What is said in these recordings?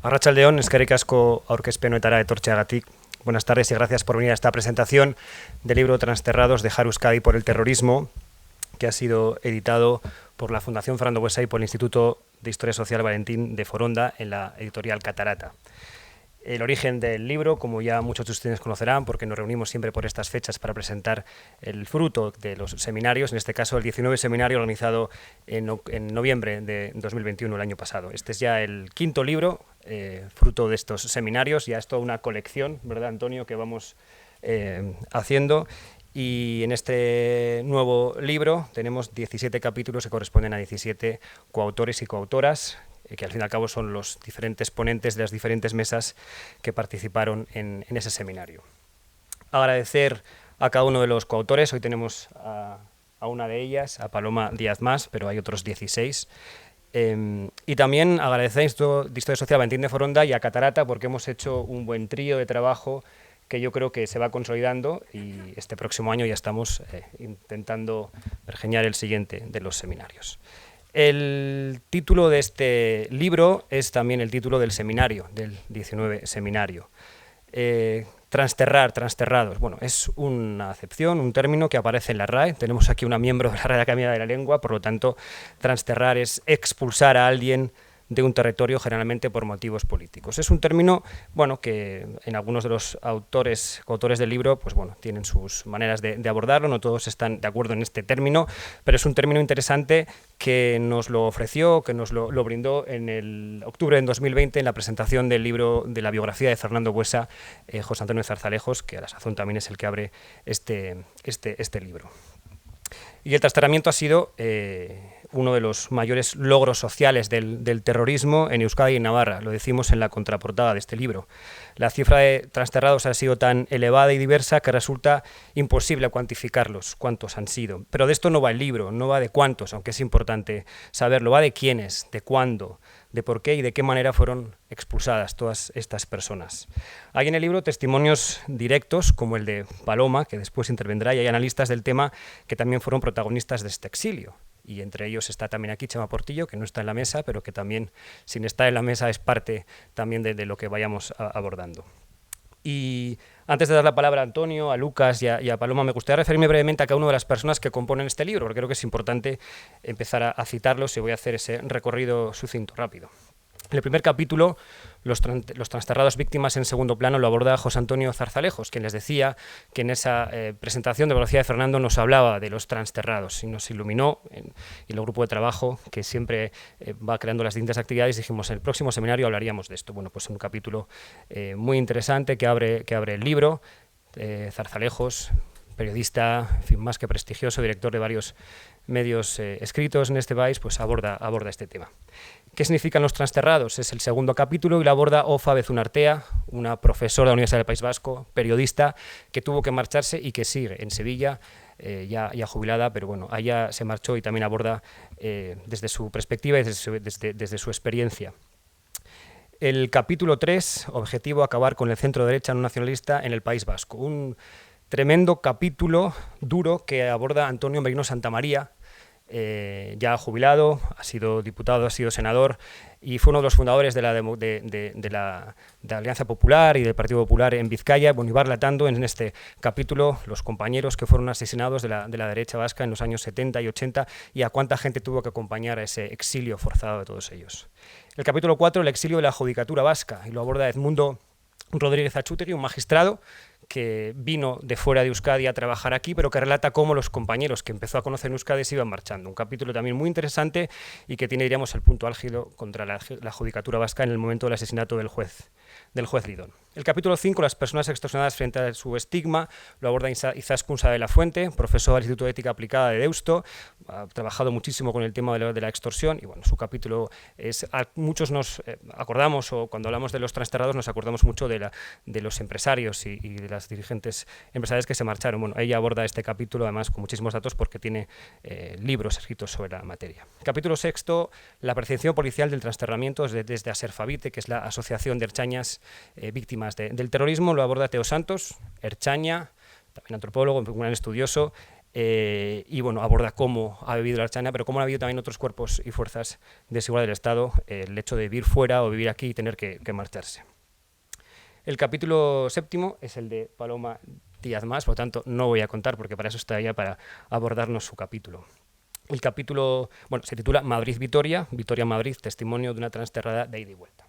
Arratsaldeon, eskerrik asko aurkezpenuetara etortzeagatik. Buenas tardes y gracias por venir a esta presentación del libro Transterrados, dejar Euskadi por el terrorismo, que ha sido editado por la Fundación Fernando Buesa y por el Instituto de Historia Social Valentín de Foronda en la editorial Catarata. El origen del libro, como ya muchos de ustedes conocerán, porque nos reunimos siempre por estas fechas para presentar el fruto de los seminarios, en este caso el 19 seminario organizado en noviembre de 2021, el año pasado. Este es ya el quinto libro, fruto de estos seminarios, ya es toda una colección, ¿verdad, Antonio?, que vamos haciendo. Y en este nuevo libro tenemos 17 capítulos que corresponden a 17 coautores y coautoras, que al fin y al cabo son los diferentes ponentes de las diferentes mesas que participaron en ese seminario. Agradecer a cada uno de los coautores. Hoy tenemos a una de ellas, a Paloma Díaz Mas, pero hay otros 16. Y también agradecer a Instituto de Historia Social Valentín de Foronda y a Catarata, porque hemos hecho un buen trío de trabajo que yo creo que se va consolidando, y este próximo año ya estamos intentando pergeñar el siguiente de los seminarios. El título de este libro es también el título del seminario, del 19 seminario. Transterrar, transterrados. Bueno, es una acepción, un término que aparece en la RAE. Tenemos aquí una miembro de la Real Academia de la Lengua, por lo tanto, transterrar es expulsar a alguien de un territorio, generalmente por motivos políticos. Es un término, bueno, que en algunos de los coautores del libro, pues bueno, tienen sus maneras de abordarlo, no todos están de acuerdo en este término, pero es un término interesante que nos lo ofreció, que nos lo brindó en el octubre de 2020 en la presentación del libro de la biografía de Fernando Buesa, José Antonio Zarzalejos, que a la sazón también es el que abre este libro. Y el transterramiento ha sido uno de los mayores logros sociales del terrorismo en Euskadi y Navarra, lo decimos en la contraportada de este libro. La cifra de transterrados ha sido tan elevada y diversa que resulta imposible cuantificarlos, cuántos han sido. Pero de esto no va el libro, no va de cuántos, aunque es importante saberlo, va de quiénes, de cuándo, de por qué y de qué manera fueron expulsadas todas estas personas. Hay en el libro testimonios directos, como el de Paloma, que después intervendrá, y hay analistas del tema que también fueron protagonistas de este exilio. Y entre ellos está también aquí Chema Portillo, que no está en la mesa, pero que también, sin estar en la mesa, es parte también de lo que vayamos abordando. Y antes de dar la palabra a Antonio, a Lucas y a Paloma, me gustaría referirme brevemente a cada una de las personas que componen este libro, porque creo que es importante empezar a citarlos y voy a hacer ese recorrido sucinto, rápido. En el primer capítulo, los transterrados víctimas en segundo plano lo aborda José Antonio Zarzalejos, quien les decía que en esa presentación de biografía de Fernando nos hablaba de los transterrados y nos iluminó, y el grupo de trabajo que siempre va creando las distintas actividades, dijimos en el próximo seminario hablaríamos de esto. Bueno, pues un capítulo muy interesante que abre el libro. Zarzalejos, periodista, en fin, más que prestigioso, director de varios medios escritos en este país, pues aborda este tema. ¿Qué significan los transterrados? Es el segundo capítulo y lo aborda Ofa Bezunartea, una profesora de la Universidad del País Vasco, periodista, que tuvo que marcharse y que sigue en Sevilla, ya jubilada, pero bueno, allá se marchó y también aborda desde su perspectiva y desde su experiencia. El capítulo 3, objetivo acabar con el centro derecha no nacionalista en el País Vasco. Un tremendo capítulo duro que aborda Antonio Merino Santamaría, ya jubilado, ha sido diputado, ha sido senador y fue uno de los fundadores de la Alianza Popular y del Partido Popular en Vizcaya. Bueno, y va relatando en este capítulo los compañeros que fueron asesinados de la derecha vasca en los años 70 y 80 y a cuánta gente tuvo que acompañar a ese exilio forzado de todos ellos. El capítulo 4, el exilio de la judicatura vasca, y lo aborda Edmundo Rodríguez Achútegui, un magistrado que vino de fuera de Euskadi a trabajar aquí, pero que relata cómo los compañeros que empezó a conocer en Euskadi se iban marchando. Un capítulo también muy interesante y que tiene, diríamos, el punto álgido contra la judicatura vasca en el momento del asesinato del juez Lidón. El capítulo 5, las personas extorsionadas frente a su estigma, lo aborda Izaskun Saez de la Fuente, profesor del Instituto de Ética Aplicada de Deusto, ha trabajado muchísimo con el tema de la extorsión y bueno, su capítulo es, muchos nos acordamos, o cuando hablamos de los transterrados nos acordamos mucho de los empresarios y de las dirigentes empresariales que se marcharon. Bueno, ella aborda este capítulo además con muchísimos datos porque tiene libros escritos sobre la materia. Capítulo 6, la percepción policial del transterramiento desde Aserfavite, que es la Asociación de Erchañas Víctimas del Terrorismo, lo aborda Teo Santos, erchaña, también antropólogo, un gran estudioso, y bueno, aborda cómo ha vivido la Ertzaintza, pero cómo ha habido también otros cuerpos y fuerzas de seguridad del Estado, el hecho de vivir fuera o vivir aquí y tener que marcharse. El capítulo 7 es el de Paloma Díaz Mas, por lo tanto no voy a contar porque para eso está ella, para abordarnos su capítulo. El capítulo, bueno, se titula Madrid-Vitoria, Vitoria-Madrid, testimonio de una transterrada de ida y vuelta.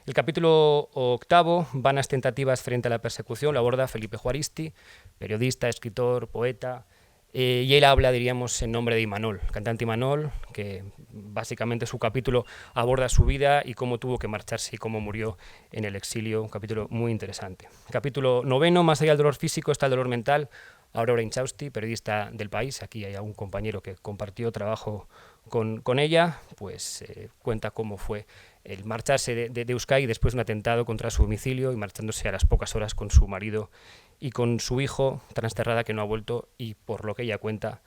El capítulo 8, vanas tentativas frente a la persecución, lo aborda Felipe Juaristi, periodista, escritor, poeta, y él habla, diríamos, en nombre de Imanol, el cantante Imanol, que básicamente su capítulo aborda su vida y cómo tuvo que marcharse y cómo murió en el exilio, un capítulo muy interesante. Capítulo 9, más allá del dolor físico está el dolor mental, Aurora Inchausti, periodista del País, aquí hay un compañero que compartió trabajo con ella, pues cuenta cómo fue el marcharse de Euskadi después de un atentado contra su domicilio y marchándose a las pocas horas con su marido y con su hijo, transterrada, que no ha vuelto y, por lo que ella cuenta,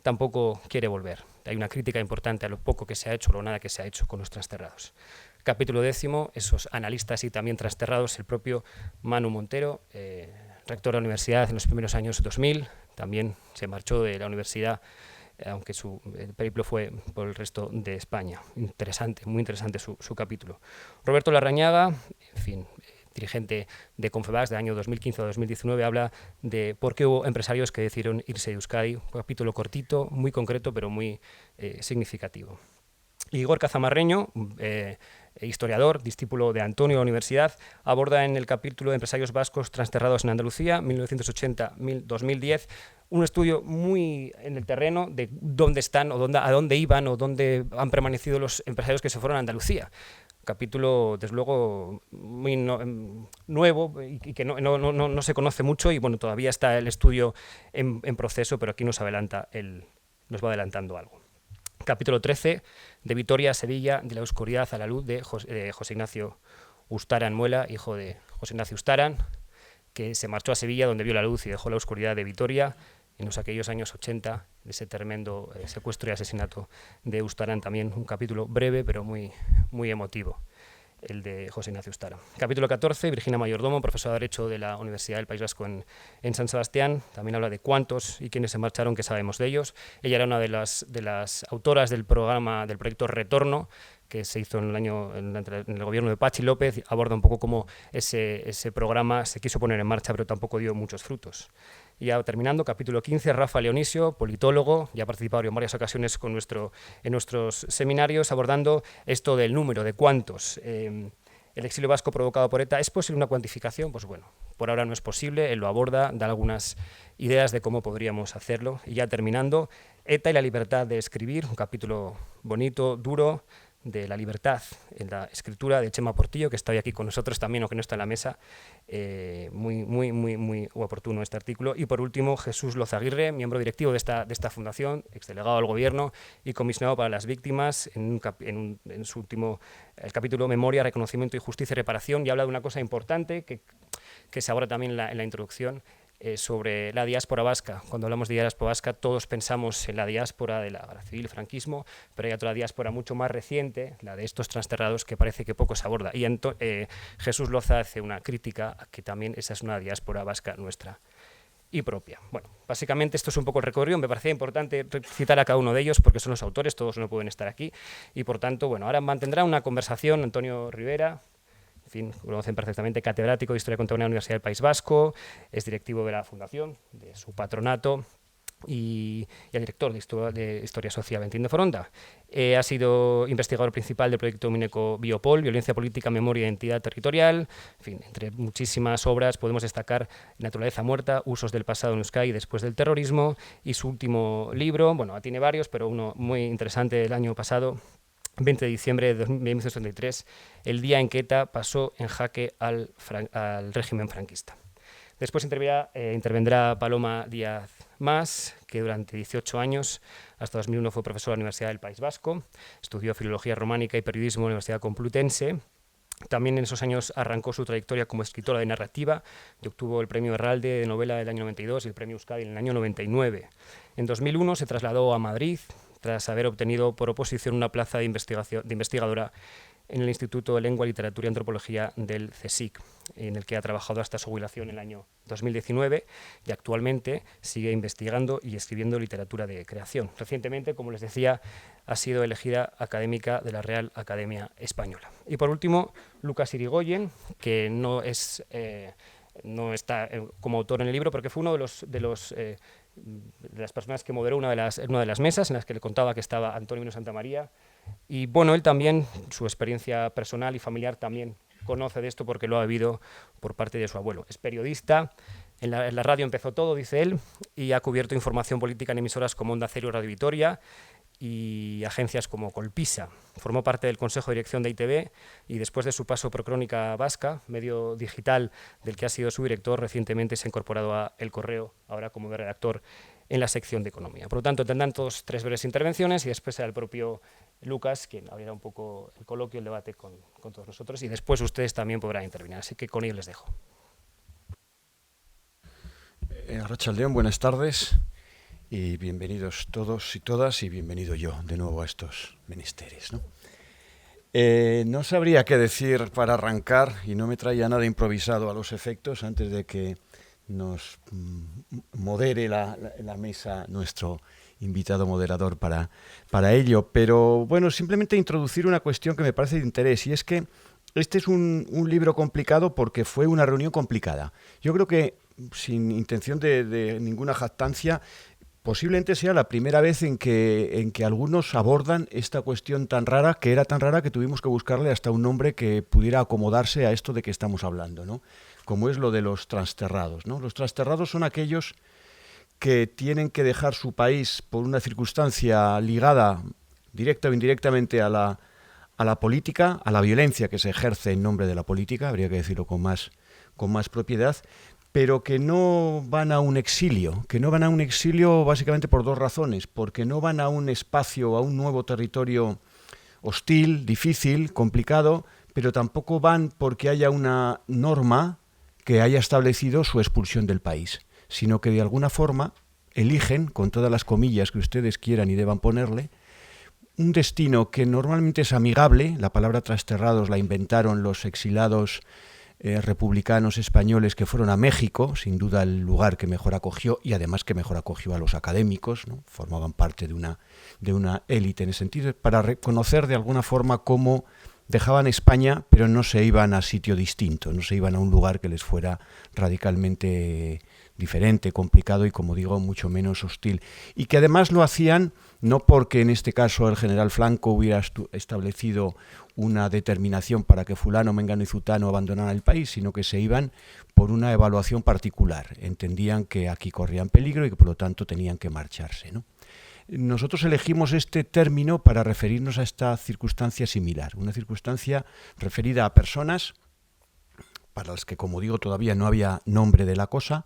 tampoco quiere volver. Hay una crítica importante a lo poco que se ha hecho, o lo nada que se ha hecho con los transterrados. Capítulo 10, esos analistas y también transterrados, el propio Manu Montero, rector de la universidad en los primeros años 2000, también se marchó de la universidad, aunque el periplo fue por el resto de España. Interesante, muy interesante su capítulo. Roberto Larrañaga, en fin, dirigente de Confebask del año 2015 a 2019, habla de por qué hubo empresarios que decidieron irse de Euskadi. Un capítulo cortito, muy concreto, pero muy significativo. Igor Cazamarreño, historiador, discípulo de Antonio de la Universidad, aborda en el capítulo de Empresarios Vascos Transterrados en Andalucía, 1980-2010, un estudio muy en el terreno de dónde están o a dónde iban o dónde han permanecido los empresarios que se fueron a Andalucía. Capítulo, desde luego, muy nuevo y que no se conoce mucho y bueno, todavía está el estudio en proceso, pero aquí nos va adelantando algo. Capítulo 13, de Vitoria a Sevilla, de la oscuridad a la luz, de José Ignacio Ustaran Muela, hijo de José Ignacio Ustaran, que se marchó a Sevilla, donde vio la luz y dejó la oscuridad de Vitoria en los aquellos años 80, de ese tremendo secuestro y asesinato de Ustaran. También un capítulo breve, pero muy, muy emotivo, el de José Ignacio Ustaran. Capítulo 14, Virginia Mayordomo, profesora de Derecho de la Universidad del País Vasco en San Sebastián. También habla de cuántos y quiénes se marcharon, qué sabemos de ellos. Ella era una de las autoras del proyecto Retorno, que se hizo en el gobierno de Patxi López. Aborda un poco cómo ese programa se quiso poner en marcha, pero tampoco dio muchos frutos. Y ya terminando, capítulo 15, Rafa Leonisio, politólogo, ya ha participado en varias ocasiones en nuestros seminarios, abordando esto del número, de cuántos. El exilio vasco provocado por ETA, ¿es posible una cuantificación? Pues bueno, por ahora no es posible, él lo aborda, da algunas ideas de cómo podríamos hacerlo. Y ya terminando, ETA y la libertad de escribir, un capítulo bonito, duro, de la libertad en la escritura, de Chema Portillo, que está hoy aquí con nosotros también, aunque no está en la mesa. Muy oportuno este artículo. Y por último, Jesús Lozaguirre, miembro directivo de esta fundación, exdelegado al gobierno y comisionado para las víctimas, en su último el capítulo Memoria, Reconocimiento y Justicia y Reparación, y habla de una cosa importante que se aborda también en la introducción, sobre la diáspora vasca. Cuando hablamos de diáspora vasca, todos pensamos en la diáspora de la guerra civil, el franquismo, pero hay otra diáspora mucho más reciente, la de estos transterrados, que parece que poco se aborda. Y Jesús Loza hace una crítica a que también esa es una diáspora vasca nuestra y propia. Bueno, básicamente esto es un poco el recorrido. Me parecía importante citar a cada uno de ellos porque son los autores, todos no pueden estar aquí, y por tanto, bueno, ahora mantendrá una conversación Antonio Rivera. En fin, lo conocen perfectamente, catedrático de Historia Contemporánea de la Universidad del País Vasco, es directivo de la fundación, de su patronato, y el director de Historia Social, Valentín de Foronda. Ha sido investigador principal del proyecto Mineco Biopol, Violencia Política, Memoria e Identidad Territorial. En fin, entre muchísimas obras podemos destacar Naturaleza Muerta, Usos del Pasado en Euskadi después del terrorismo, y su último libro, bueno, tiene varios, pero uno muy interesante del año pasado, 20 de diciembre de 1973, el día en que ETA pasó en jaque al régimen franquista. Después intervendrá Paloma Díaz Mas, que durante 18 años, hasta 2001, fue profesora de la Universidad del País Vasco, estudió Filología Románica y Periodismo en la Universidad Complutense. También en esos años arrancó su trayectoria como escritora de narrativa y obtuvo el premio Herralde de novela del año 92 y el premio Euskadi en el año 99. En 2001 se trasladó a Madrid, tras haber obtenido por oposición una plaza de investigadora en el Instituto de Lengua, Literatura y Antropología del CSIC, en el que ha trabajado hasta su jubilación en el año 2019 y actualmente sigue investigando y escribiendo literatura de creación. Recientemente, como les decía, ha sido elegida académica de la Real Academia Española. Y por último, Lucas Irigoyen, que no está como autor en el libro, porque fue uno de las personas que moderó una de las mesas en las que le contaba que estaba Antonio Mino Santamaría. Y bueno, él también, su experiencia personal y familiar también conoce de esto porque lo ha vivido por parte de su abuelo. Es periodista, en la radio empezó todo, dice él, y ha cubierto información política en emisoras como Onda Cero y Radio Vitoria y agencias como Colpisa. Formó parte del Consejo de Dirección de ITV y después de su paso por Crónica Vasca, medio digital del que ha sido su director, recientemente se ha incorporado a El Correo, ahora como redactor en la sección de Economía. Por lo tanto, tendrán todos 3 breves intervenciones y después será el propio Lucas quien abrirá un poco el coloquio, el debate con todos nosotros, y después ustedes también podrán intervenir. Así que con ellos les dejo. Arratsaldeon, buenas tardes y bienvenidos todos y todas, y bienvenido yo de nuevo a estos menesteres, ¿no? No sabría qué decir para arrancar y no me traía nada improvisado a los efectos antes de que nos modere la mesa nuestro invitado moderador para ello. Pero bueno, simplemente introducir una cuestión que me parece de interés, y es que este es un libro complicado porque fue una reunión complicada. Yo creo que, sin intención de ninguna jactancia, posiblemente sea la primera vez en que algunos abordan esta cuestión tan rara, que era tan rara que tuvimos que buscarle hasta un nombre que pudiera acomodarse a esto de que estamos hablando, ¿no? Como es lo de los transterrados, ¿no? Los transterrados son aquellos que tienen que dejar su país por una circunstancia ligada directa o indirectamente a la política, a la violencia que se ejerce en nombre de la política, habría que decirlo con más propiedad, pero que no van a un exilio, básicamente por 2 razones: porque no van a un espacio, a un nuevo territorio hostil, difícil, complicado, pero tampoco van porque haya una norma que haya establecido su expulsión del país, sino que de alguna forma eligen, con todas las comillas que ustedes quieran y deban ponerle, un destino que normalmente es amigable. La palabra trasterrados la inventaron los exilados republicanos españoles que fueron a México, sin duda el lugar que mejor acogió, y además que mejor acogió a los académicos, ¿no? Formaban parte de una élite en ese sentido, para reconocer de alguna forma cómo dejaban España, pero no se iban a sitio distinto, no se iban a un lugar que les fuera radicalmente diferente, complicado y, como digo, mucho menos hostil. Y que además lo hacían no porque en este caso el general Franco hubiera establecido una determinación para que fulano, mengano y zutano abandonaran el país, sino que se iban por una evaluación particular. Entendían que aquí corrían peligro y que por lo tanto tenían que marcharse, ¿no? Nosotros elegimos este término para referirnos a esta circunstancia similar, una circunstancia referida a personas para las que, como digo, todavía no había nombre de la cosa,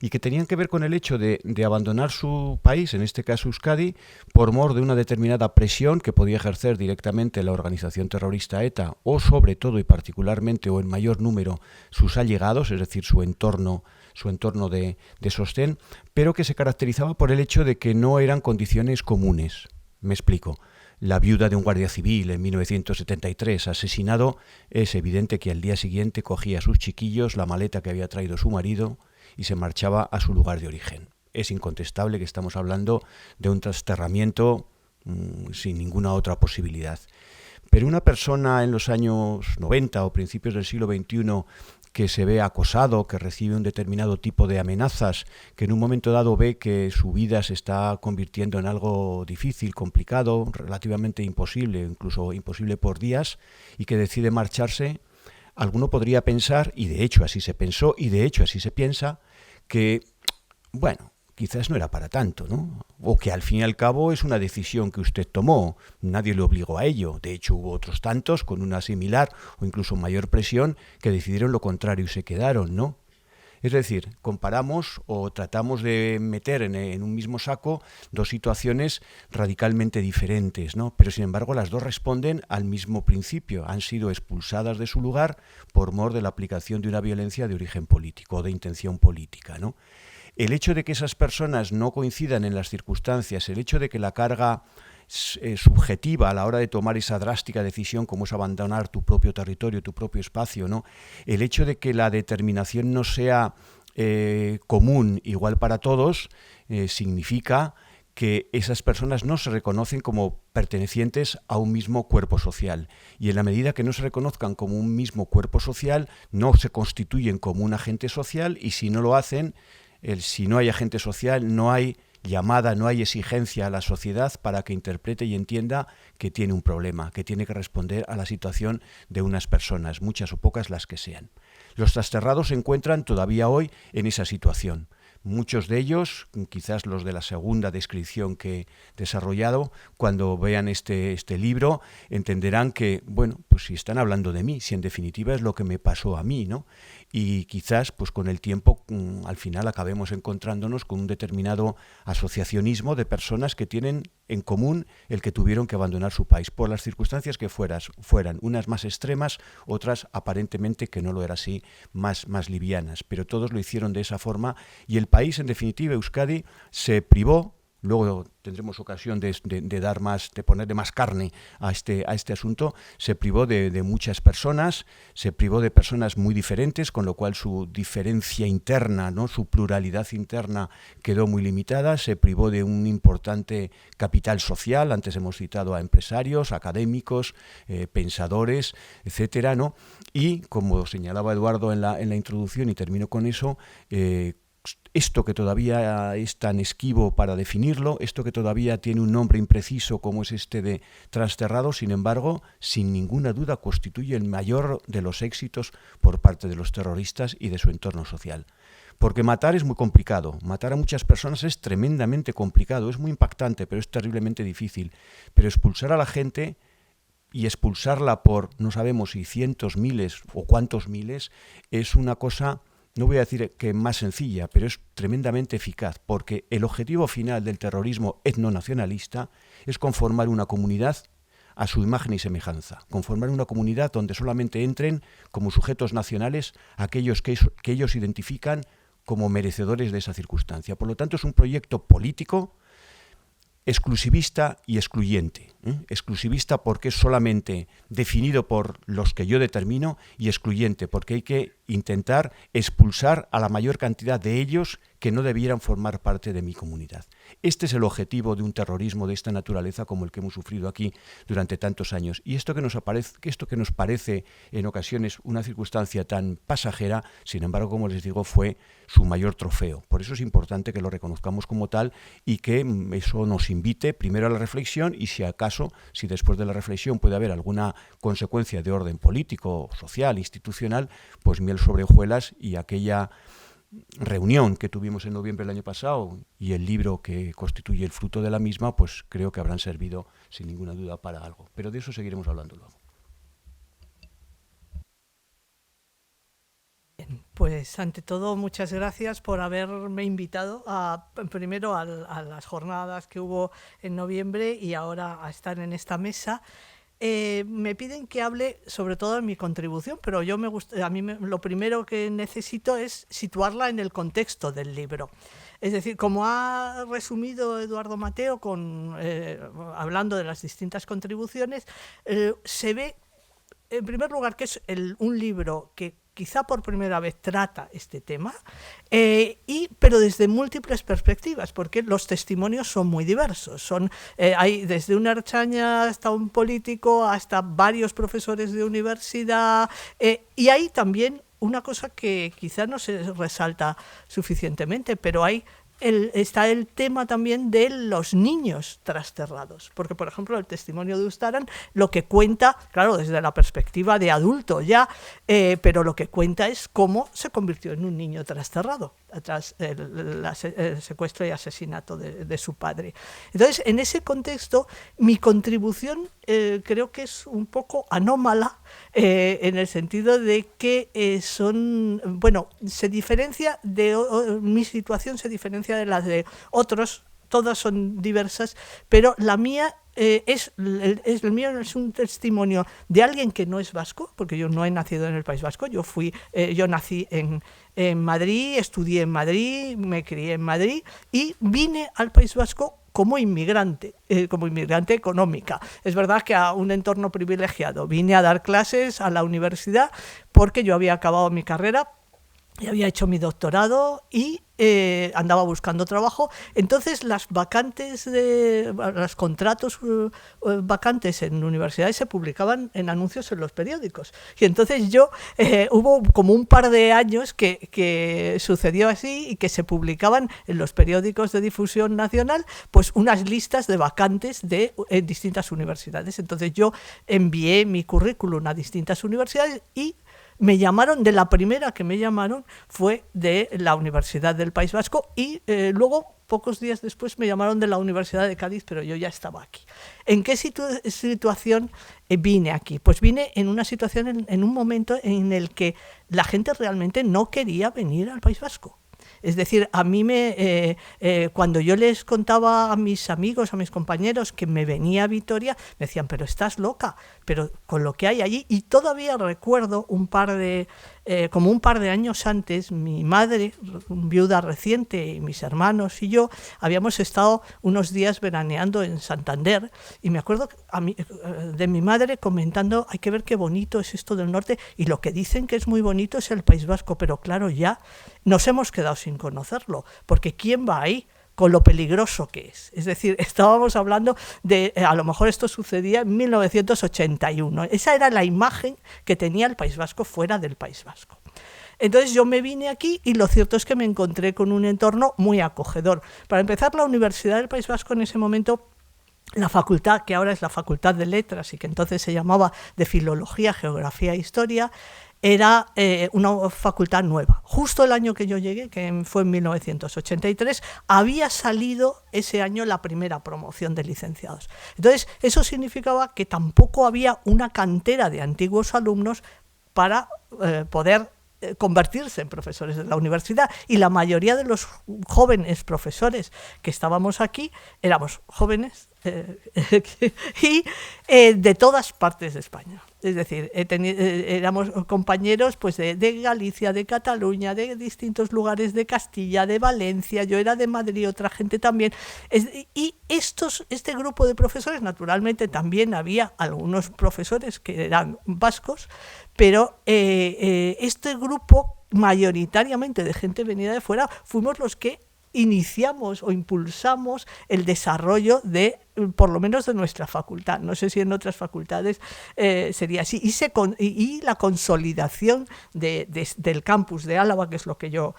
y que tenían que ver con el hecho de abandonar su país, en este caso Euskadi, por mor de una determinada presión que podía ejercer directamente la organización terrorista ETA, o sobre todo y particularmente o en mayor número sus allegados, es decir, su entorno de sostén, pero que se caracterizaba por el hecho de que no eran condiciones comunes. Me explico. La viuda de un guardia civil en 1973 asesinado, es evidente que al día siguiente cogía a sus chiquillos, la maleta que había traído su marido, y se marchaba a su lugar de origen. Es incontestable que estamos hablando de un trasterramiento sin ninguna otra posibilidad. Pero una persona en los años 90 o principios del siglo XXI que se ve acosado, que recibe un determinado tipo de amenazas, que en un momento dado ve que su vida se está convirtiendo en algo difícil, complicado, relativamente imposible, incluso imposible por días, y que decide marcharse, alguno podría pensar, y de hecho así se pensó, y de hecho así se piensa, que, bueno, quizás no era para tanto, ¿no? O que al fin y al cabo es una decisión que usted tomó, nadie le obligó a ello. De hecho, hubo otros tantos con una similar o incluso mayor presión que decidieron lo contrario y se quedaron, ¿no? Es decir, comparamos o tratamos de meter en un mismo saco 2 situaciones radicalmente diferentes, ¿no? Pero sin embargo las 2 responden al mismo principio. Han sido expulsadas de su lugar por mor de la aplicación de una violencia de origen político o de intención política, ¿no? El hecho de que esas personas no coincidan en las circunstancias, el hecho de que la carga subjetiva a la hora de tomar esa drástica decisión como es abandonar tu propio territorio, tu propio espacio, ¿no? El hecho de que la determinación no sea común, igual para todos, significa que esas personas no se reconocen como pertenecientes a un mismo cuerpo social. Y en la medida que no se reconozcan como un mismo cuerpo social, no se constituyen como un agente social, y si no lo hacen, si no hay agente social, no hay llamada, no hay exigencia a la sociedad para que interprete y entienda que tiene un problema, que tiene que responder a la situación de unas personas, muchas o pocas las que sean. Los trasterrados se encuentran todavía hoy en esa situación. Muchos de ellos, quizás los de la segunda descripción que he desarrollado, cuando vean este libro, entenderán que, bueno, pues si están hablando de mí, si en definitiva es lo que me pasó a mí, ¿no? Y quizás, pues con el tiempo, al final acabemos encontrándonos con un determinado asociacionismo de personas que tienen en común el que tuvieron que abandonar su país, por las circunstancias que fueran, unas más extremas, otras aparentemente que no lo era así, más livianas, pero todos lo hicieron de esa forma, y el país, en definitiva, Euskadi, se privó. Luego tendremos ocasión de ponerle más carne a este asunto. Se privó de muchas personas, se privó de personas muy diferentes, con lo cual su diferencia interna, ¿no?, su pluralidad interna quedó muy limitada. Se privó de un importante capital social. Antes hemos citado a empresarios, académicos, pensadores, etcétera, ¿no? Y, como señalaba Eduardo en la introducción, y termino con eso, esto que todavía es tan esquivo para definirlo, esto que todavía tiene un nombre impreciso como es este de trasterrado, sin embargo, sin ninguna duda constituye el mayor de los éxitos por parte de los terroristas y de su entorno social. Porque matar es muy complicado, matar a muchas personas es tremendamente complicado, es muy impactante, pero es terriblemente difícil. Pero expulsar a la gente, y expulsarla por no sabemos si cientos, miles o cuántos miles, es una cosa, no voy a decir que más sencilla, pero es tremendamente eficaz, porque el objetivo final del terrorismo etnonacionalista es conformar una comunidad a su imagen y semejanza, conformar una comunidad donde solamente entren como sujetos nacionales aquellos que ellos identifican como merecedores de esa circunstancia. Por lo tanto, es un proyecto político exclusivista y excluyente. Exclusivista porque es solamente definido por los que yo determino, y excluyente porque hay que intentar expulsar a la mayor cantidad de ellos que no debieran formar parte de mi comunidad. Este es el objetivo de un terrorismo de esta naturaleza como el que hemos sufrido aquí durante tantos años. Y esto que nos parece en ocasiones una circunstancia tan pasajera, sin embargo, como les digo, fue su mayor trofeo. Por eso es importante que lo reconozcamos como tal y que eso nos invite primero a la reflexión, y si después de la reflexión puede haber alguna consecuencia de orden político, social, institucional, pues miel sobre hojuelas, y aquella reunión que tuvimos en noviembre del año pasado y el libro que constituye el fruto de la misma, pues creo que habrán servido sin ninguna duda para algo. Pero de eso seguiremos hablando luego. Bien, pues ante todo, muchas gracias por haberme invitado primero a las jornadas que hubo en noviembre y ahora a estar en esta mesa. Me piden que hable sobre todo en mi contribución, pero lo primero que necesito es situarla en el contexto del libro. Es decir, como ha resumido Eduardo Mateo hablando de las distintas contribuciones, se ve, en primer lugar, que es un libro que quizá por primera vez trata este tema, pero desde múltiples perspectivas, porque los testimonios son muy diversos. Hay desde un ertzaina hasta un político, hasta varios profesores de universidad, y hay también una cosa que quizá no se resalta suficientemente, pero está el tema también de los niños trasterrados, porque por ejemplo el testimonio de Ustaran lo que cuenta, claro, desde la perspectiva de adulto ya, pero lo que cuenta es cómo se convirtió en un niño trasterrado tras el secuestro y asesinato de su padre. Entonces, en ese contexto, mi contribución creo que es un poco anómala, en el sentido de que se diferencia mi situación se diferencia de la de otros, todas son diversas, pero la mía el mío es un testimonio de alguien que no es vasco, porque yo no he nacido en el País Vasco. Yo nací en Madrid, estudié en Madrid, me crié en Madrid y vine al País Vasco como inmigrante económica. Es verdad que a un entorno privilegiado. Vine a dar clases a la universidad porque yo había acabado mi carrera y había hecho mi doctorado y andaba buscando trabajo. Entonces los contratos vacantes en universidades se publicaban en anuncios en los periódicos. Y entonces hubo como un par de años que sucedió así y que se publicaban en los periódicos de difusión nacional pues unas listas de vacantes en distintas universidades. Entonces yo envié mi currículum a distintas universidades y me llamaron, de la primera que me llamaron fue de la Universidad del País Vasco y luego, pocos días después, me llamaron de la Universidad de Cádiz, pero yo ya estaba aquí. ¿En qué situación vine aquí? Pues vine en una situación, en un momento en el que la gente realmente no quería venir al País Vasco. Es decir, a mí cuando yo les contaba a mis amigos, a mis compañeros que me venía a Vitoria, me decían, pero estás loca, pero con lo que hay allí. Y todavía recuerdo como un par de años antes, mi madre, viuda reciente, y mis hermanos y yo habíamos estado unos días veraneando en Santander y me acuerdo de mi madre comentando, hay que ver qué bonito es esto del norte y lo que dicen que es muy bonito es el País Vasco, pero claro, ya nos hemos quedado sin conocerlo, porque ¿quién va ahí? Con lo peligroso que es. Es decir, estábamos hablando de, a lo mejor esto sucedía en 1981. Esa era la imagen que tenía el País Vasco fuera del País Vasco. Entonces yo me vine aquí y lo cierto es que me encontré con un entorno muy acogedor. Para empezar, la Universidad del País Vasco en ese momento, la facultad, que ahora es la Facultad de Letras y que entonces se llamaba de Filología, Geografía e Historia, era una facultad nueva. Justo el año que yo llegué, que fue en 1983, había salido ese año la primera promoción de licenciados. Entonces, eso significaba que tampoco había una cantera de antiguos alumnos para poder convertirse en profesores de la universidad, y la mayoría de los jóvenes profesores que estábamos aquí éramos jóvenes y de todas partes de España. Es decir, éramos compañeros pues de Galicia, de Cataluña, de distintos lugares de Castilla, de Valencia, yo era de Madrid, otra gente también. Y este grupo de profesores, naturalmente también había algunos profesores que eran vascos, pero este grupo mayoritariamente de gente venida de fuera fuimos los que iniciamos o impulsamos el desarrollo de, por lo menos de nuestra facultad. No sé si en otras facultades sería así. Y la consolidación del campus de Álava, que es lo que yo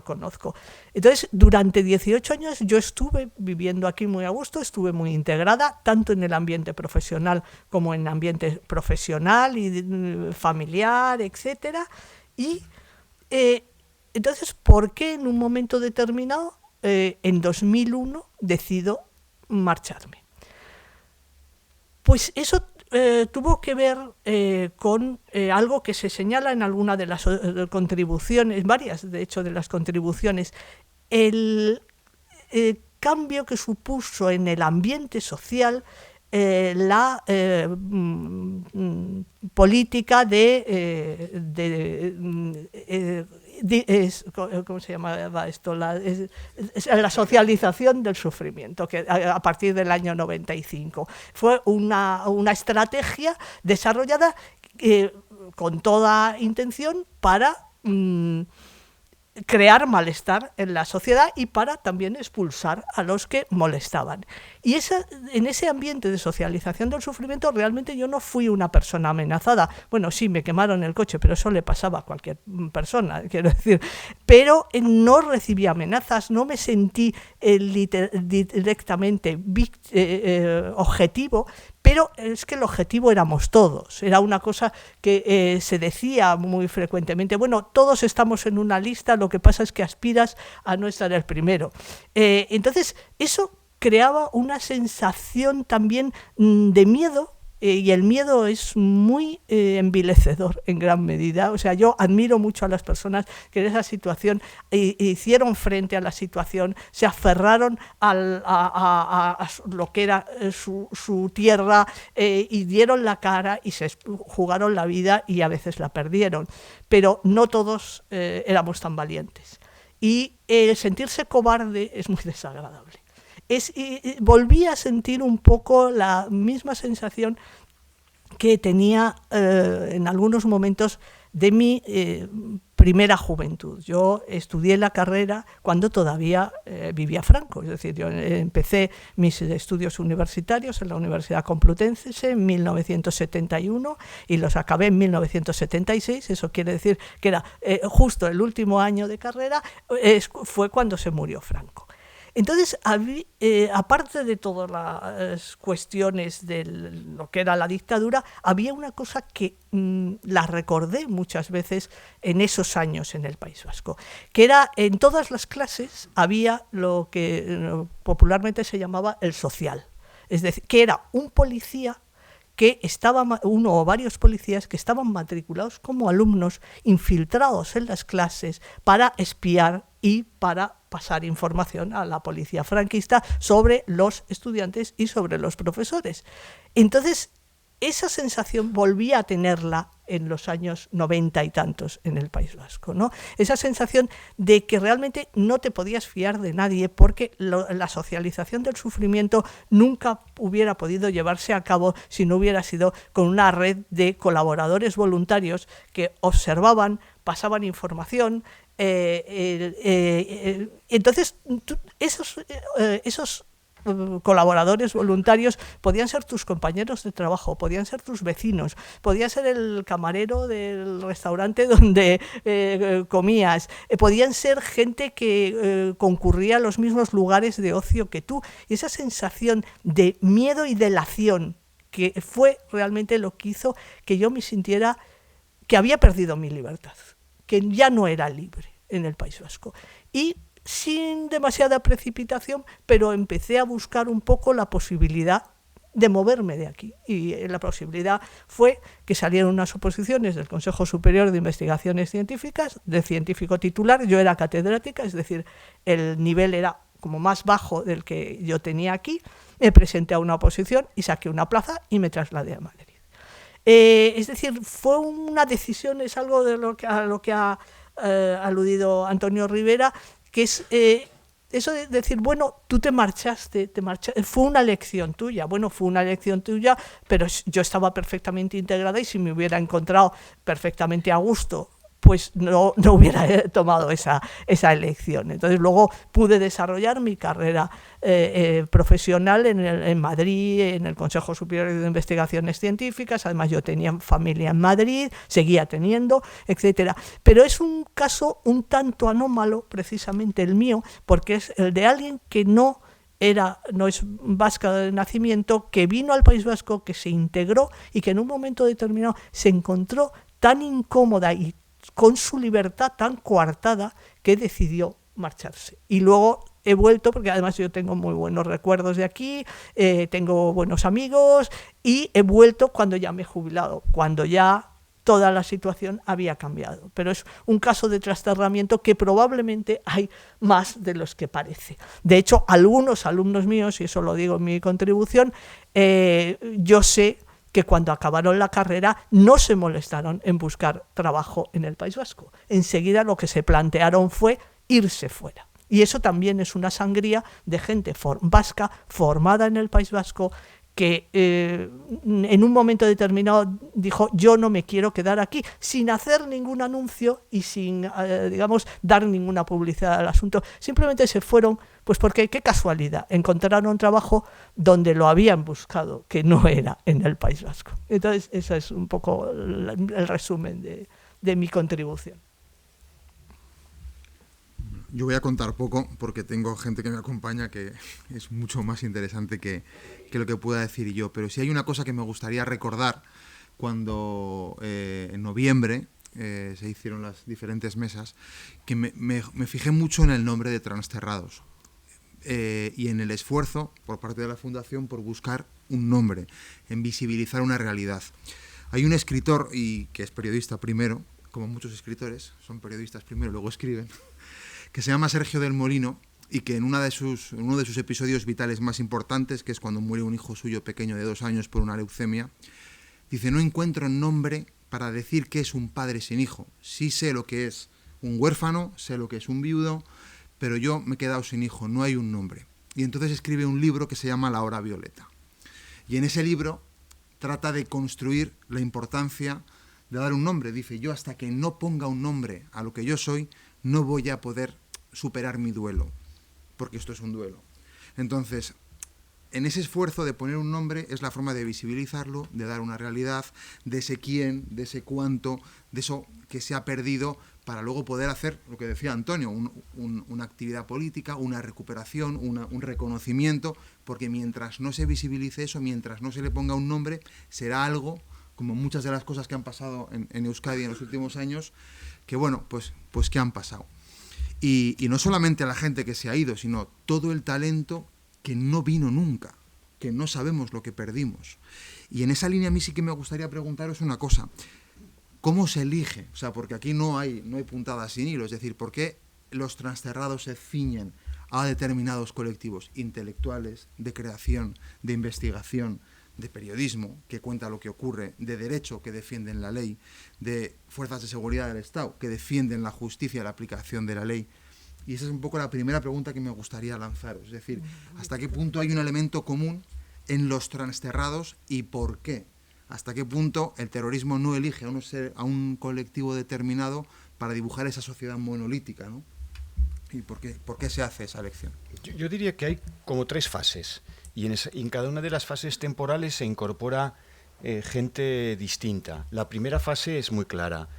conozco. Entonces, durante 18 años yo estuve viviendo aquí muy a gusto, estuve muy integrada, tanto en el ambiente profesional como en el ambiente profesional y familiar, etcétera. Y entonces, ¿por qué en un momento determinado, en 2001, decido marcharme? Pues eso tuvo que ver con algo que se señala en alguna de las contribuciones, varias de hecho de las contribuciones, el cambio que supuso en el ambiente social la política ¿cómo se llamaba esto? La socialización del sufrimiento, que a partir del año 95. Fue una estrategia desarrollada con toda intención para crear malestar en la sociedad y para también expulsar a los que molestaban. Y en ese ambiente de socialización del sufrimiento realmente yo no fui una persona amenazada. Bueno, sí, me quemaron el coche, pero eso le pasaba a cualquier persona, quiero decir. Pero no recibí amenazas, no me sentí directamente objetivo, pero es que el objetivo éramos todos. Era una cosa que se decía muy frecuentemente, bueno, todos estamos en una lista, lo que pasa es que aspiras a no estar el primero. Entonces, eso creaba una sensación también de miedo, y el miedo es muy envilecedor en gran medida. O sea, yo admiro mucho a las personas que en esa situación hicieron frente a la situación, se aferraron a lo que era su tierra y dieron la cara y se jugaron la vida y a veces la perdieron. Pero no todos éramos tan valientes. Y el sentirse cobarde es muy desagradable. volví a sentir un poco la misma sensación que tenía en algunos momentos de mi primera juventud. Yo estudié la carrera cuando todavía vivía Franco, es decir, yo empecé mis estudios universitarios en la Universidad Complutense en 1971 y los acabé en 1976, eso quiere decir que era justo el último año de carrera, fue cuando se murió Franco. Entonces, aparte de todas las cuestiones de lo que era la dictadura, había una cosa que la recordé muchas veces en esos años en el País Vasco, que era en todas las clases había lo que popularmente se llamaba el social, es decir, que era un policía que estaba, uno o varios policías que estaban matriculados como alumnos infiltrados en las clases para espiar y para pasar información a la policía franquista sobre los estudiantes y sobre los profesores. Entonces, esa sensación volví a tenerla en los años 90 y tantos en el País Vasco, ¿no? Esa sensación de que realmente no te podías fiar de nadie porque la socialización del sufrimiento nunca hubiera podido llevarse a cabo si no hubiera sido con una red de colaboradores voluntarios que observaban, pasaban información. Entonces, esos colaboradores voluntarios podían ser tus compañeros de trabajo, podían ser tus vecinos, podía ser el camarero del restaurante donde comías, podían ser gente que concurría a los mismos lugares de ocio que tú. Y esa sensación de miedo y delación que fue realmente lo que hizo que yo me sintiera que había perdido mi libertad, que ya no era libre en el País Vasco. Y sin demasiada precipitación, pero empecé a buscar un poco la posibilidad de moverme de aquí. Y la posibilidad fue que salieron unas oposiciones del Consejo Superior de Investigaciones Científicas, de científico titular. Yo era catedrática, es decir, el nivel era como más bajo del que yo tenía aquí. Me presenté a una oposición y saqué una plaza y me trasladé a Madrid. Es decir, fue una decisión, es algo de a lo que ha aludido Antonio Rivera, que es eso de decir, bueno, tú te marchaste, fue una elección tuya, pero yo estaba perfectamente integrada y si me hubiera encontrado perfectamente a gusto, pues no hubiera tomado esa elección. Entonces luego pude desarrollar mi carrera profesional en Madrid, en el Consejo Superior de Investigaciones Científicas. Además yo tenía familia en Madrid, seguía teniendo, etcétera. Pero es un caso un tanto anómalo, precisamente el mío, porque es el de alguien que no es vasca de nacimiento, que vino al País Vasco, que se integró y que en un momento determinado se encontró tan incómoda y con su libertad tan coartada que decidió marcharse. Y luego he vuelto, porque además yo tengo muy buenos recuerdos de aquí, tengo buenos amigos, y he vuelto cuando ya me he jubilado, cuando ya toda la situación había cambiado. Pero es un caso de trasterramiento que probablemente hay más de los que parece. De hecho, algunos alumnos míos, y eso lo digo en mi contribución, yo sé que cuando acabaron la carrera no se molestaron en buscar trabajo en el País Vasco. Enseguida lo que se plantearon fue irse fuera. Y eso también es una sangría de gente vasca formada en el País Vasco que en un momento determinado dijo, yo no me quiero quedar aquí, sin hacer ningún anuncio y sin, dar ninguna publicidad al asunto. Simplemente se fueron, pues porque, qué casualidad, encontraron trabajo donde lo habían buscado, que no era en el País Vasco. Entonces, ese es un poco el resumen de mi contribución. Yo voy a contar poco porque tengo gente que me acompaña que es mucho más interesante que lo que pueda decir yo. Pero sí hay una cosa que me gustaría recordar cuando en noviembre se hicieron las diferentes mesas, que me fijé mucho en el nombre de Transterrados y en el esfuerzo por parte de la Fundación por buscar un nombre, en visibilizar una realidad. Hay un escritor, y que es periodista primero, como muchos escritores, son periodistas primero, luego escriben, que se llama Sergio del Molino, y que en uno de sus episodios vitales más importantes, que es cuando muere un hijo suyo pequeño de 2 años por una leucemia, dice: no encuentro nombre para decir qué es un padre sin hijo. Sí sé lo que es un huérfano, sé lo que es un viudo, pero yo me he quedado sin hijo, no hay un nombre. y entonces escribe un libro que se llama La Hora Violeta. Y en ese libro trata de construir la importancia de dar un nombre. Dice, yo hasta que no ponga un nombre a lo que yo soy, no voy a poder superar mi duelo, porque esto es un duelo. Entonces, en ese esfuerzo de poner un nombre es la forma de visibilizarlo, de dar una realidad, de ese quién, de ese cuánto, de eso que se ha perdido, para luego poder hacer, lo que decía Antonio, una actividad política, una recuperación, un reconocimiento, porque mientras no se visibilice eso, mientras no se le ponga un nombre, será algo, como muchas de las cosas que han pasado en Euskadi en los últimos años, que bueno, pues que han pasado. Y no solamente la gente que se ha ido, sino todo el talento que no vino nunca, que no sabemos lo que perdimos. Y en esa línea a mí sí que me gustaría preguntaros una cosa. ¿Cómo se elige? O sea, porque aquí no hay puntadas sin hilo. Es decir, ¿por qué los transterrados se ciñen a determinados colectivos intelectuales, de creación, de investigación, de periodismo, que cuenta lo que ocurre, de derecho, que defienden la ley, de fuerzas de seguridad del Estado, que defienden la justicia y la aplicación de la ley? Y esa es un poco la primera pregunta que me gustaría lanzaros. Es decir, ¿hasta qué punto hay un elemento común en los transterrados y por qué? ¿Hasta qué punto el terrorismo no elige a un colectivo determinado para dibujar esa sociedad monolítica, ¿no? ¿Y por qué se hace esa elección? Yo diría que hay como 3 fases, y en cada una de las fases temporales se incorpora gente distinta. La primera fase es muy clara.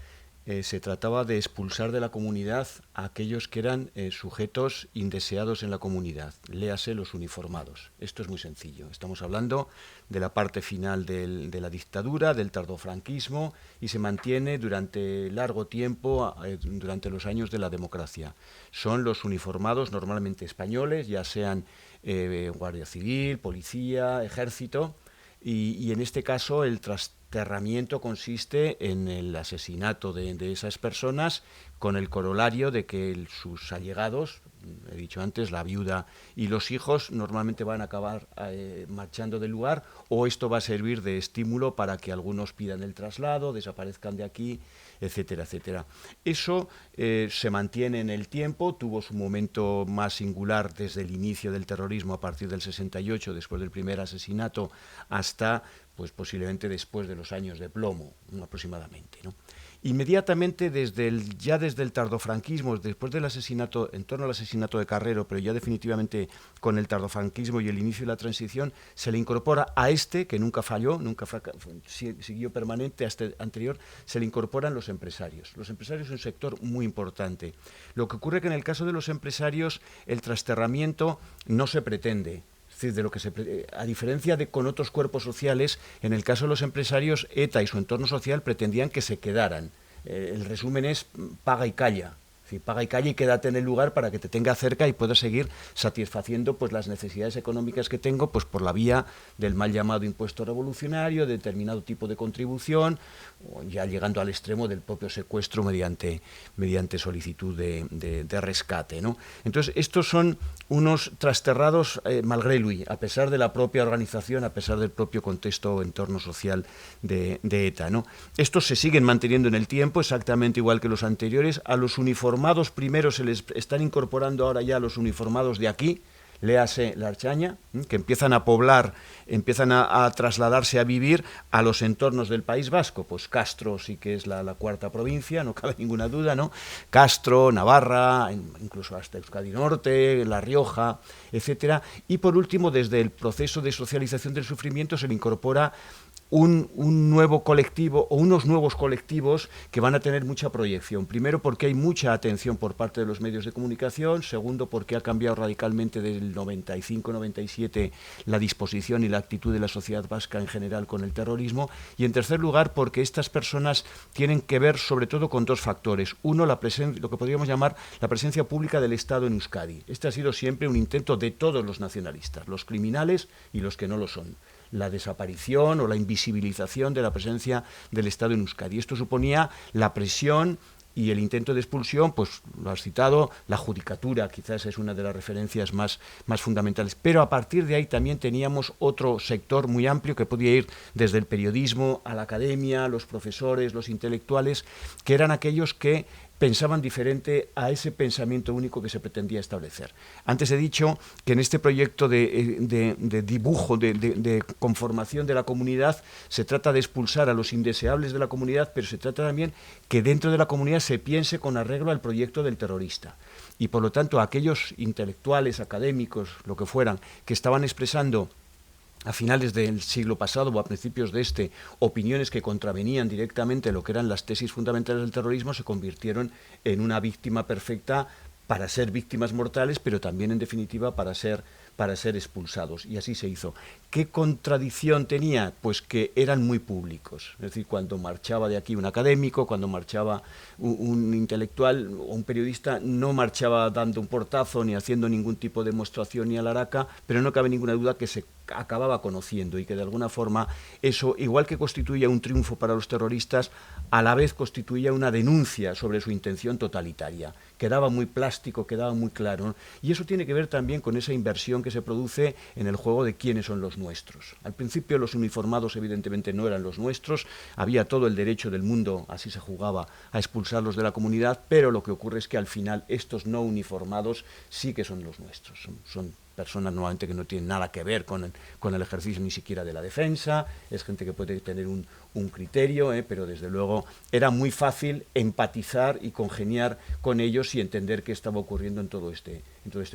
Se trataba de expulsar de la comunidad a aquellos que eran sujetos indeseados en la comunidad, léase los uniformados. Esto es muy sencillo. Estamos hablando de la parte final de la dictadura, del tardofranquismo, y se mantiene durante largo tiempo, durante los años de la democracia. Son los uniformados normalmente españoles, ya sean Guardia Civil, Policía, Ejército, y en este caso el trasterramiento consiste en el asesinato de esas personas, con el corolario de que sus allegados, he dicho antes, la viuda y los hijos, normalmente van a acabar marchando del lugar, o esto va a servir de estímulo para que algunos pidan el traslado, desaparezcan de aquí, etcétera, etcétera. Eso se mantiene en el tiempo, tuvo su momento más singular desde el inicio del terrorismo a partir del 68, después del primer asesinato, hasta pues posiblemente después de los años de plomo, aproximadamente, ¿no? Inmediatamente desde el tardofranquismo, después del asesinato, en torno al asesinato de Carrero, pero ya definitivamente con el tardofranquismo y el inicio de la transición, se le incorpora a este, que nunca falló, siguió permanente, a este anterior, se le incorporan los empresarios. Los empresarios son un sector muy importante. Lo que ocurre es que en el caso de los empresarios, el trasterramiento no se pretende. A diferencia de con otros cuerpos sociales, en el caso de los empresarios, ETA y su entorno social pretendían que se quedaran. El resumen es paga y calla. Paga y calla y quédate en el lugar para que te tenga cerca y puedas seguir satisfaciendo pues las necesidades económicas que tengo pues por la vía del mal llamado impuesto revolucionario, de determinado tipo de contribución, o ya llegando al extremo del propio secuestro mediante solicitud de rescate, ¿no? Entonces, estos son unos trasterrados malgré lui, a pesar de la propia organización, a pesar del propio contexto o entorno social de ETA, ¿no? Estos se siguen manteniendo en el tiempo, exactamente igual que los anteriores. A los uniformados primero se les están incorporando ahora ya los uniformados de aquí, léase la Archaña, que empiezan a poblar, empiezan a trasladarse a vivir a los entornos del País Vasco. Pues Castro sí que es la cuarta provincia, no cabe ninguna duda, ¿no? Castro, Navarra, incluso hasta Euskadi Norte, La Rioja, etcétera. Y por último, desde el proceso de socialización del sufrimiento se le incorpora un nuevo colectivo o unos nuevos colectivos que van a tener mucha proyección. Primero, porque hay mucha atención por parte de los medios de comunicación. Segundo, porque ha cambiado radicalmente desde el 95-97 la disposición y la actitud de la sociedad vasca en general con el terrorismo. Y en tercer lugar, porque estas personas tienen que ver sobre todo con 2 factores. Uno, lo que podríamos llamar la presencia pública del Estado en Euskadi. Este ha sido siempre un intento de todos los nacionalistas, los criminales y los que no lo son. La desaparición o la invisibilización de la presencia del Estado en Euskadi. Esto suponía la presión y el intento de expulsión, pues lo has citado, la judicatura, quizás es una de las referencias más fundamentales. Pero a partir de ahí también teníamos otro sector muy amplio que podía ir desde el periodismo a la academia, los profesores, los intelectuales, que eran aquellos que pensaban diferente a ese pensamiento único que se pretendía establecer. Antes he dicho que en este proyecto de dibujo, de conformación de la comunidad, se trata de expulsar a los indeseables de la comunidad, pero se trata también que dentro de la comunidad se piense con arreglo al proyecto del terrorista. Y por lo tanto, aquellos intelectuales, académicos, lo que fueran, que estaban expresando a finales del siglo pasado o a principios de este, opiniones que contravenían directamente lo que eran las tesis fundamentales del terrorismo, se convirtieron en una víctima perfecta para ser víctimas mortales, pero también, en definitiva, para ser expulsados. Y así se hizo. ¿Qué contradicción tenía? Pues que eran muy públicos. Es decir, cuando marchaba de aquí un académico, cuando marchaba un intelectual o un periodista, no marchaba dando un portazo ni haciendo ningún tipo de demostración ni alaraca, pero no cabe ninguna duda que se acababa conociendo y que de alguna forma eso, igual que constituía un triunfo para los terroristas, a la vez constituía una denuncia sobre su intención totalitaria. Quedaba muy plástico, quedaba muy claro, ¿no? Y eso tiene que ver también con esa inversión que se produce en el juego de quiénes son los nuestros. Al principio los uniformados evidentemente no eran los nuestros, había todo el derecho del mundo, así se jugaba, a expulsarlos de la comunidad, pero lo que ocurre es que al final estos no uniformados sí que son los nuestros, son personas nuevamente que no tienen nada que ver con el ejercicio ni siquiera de la defensa, es gente que puede tener un criterio, pero desde luego era muy fácil empatizar y congeniar con ellos y entender qué estaba ocurriendo en todo este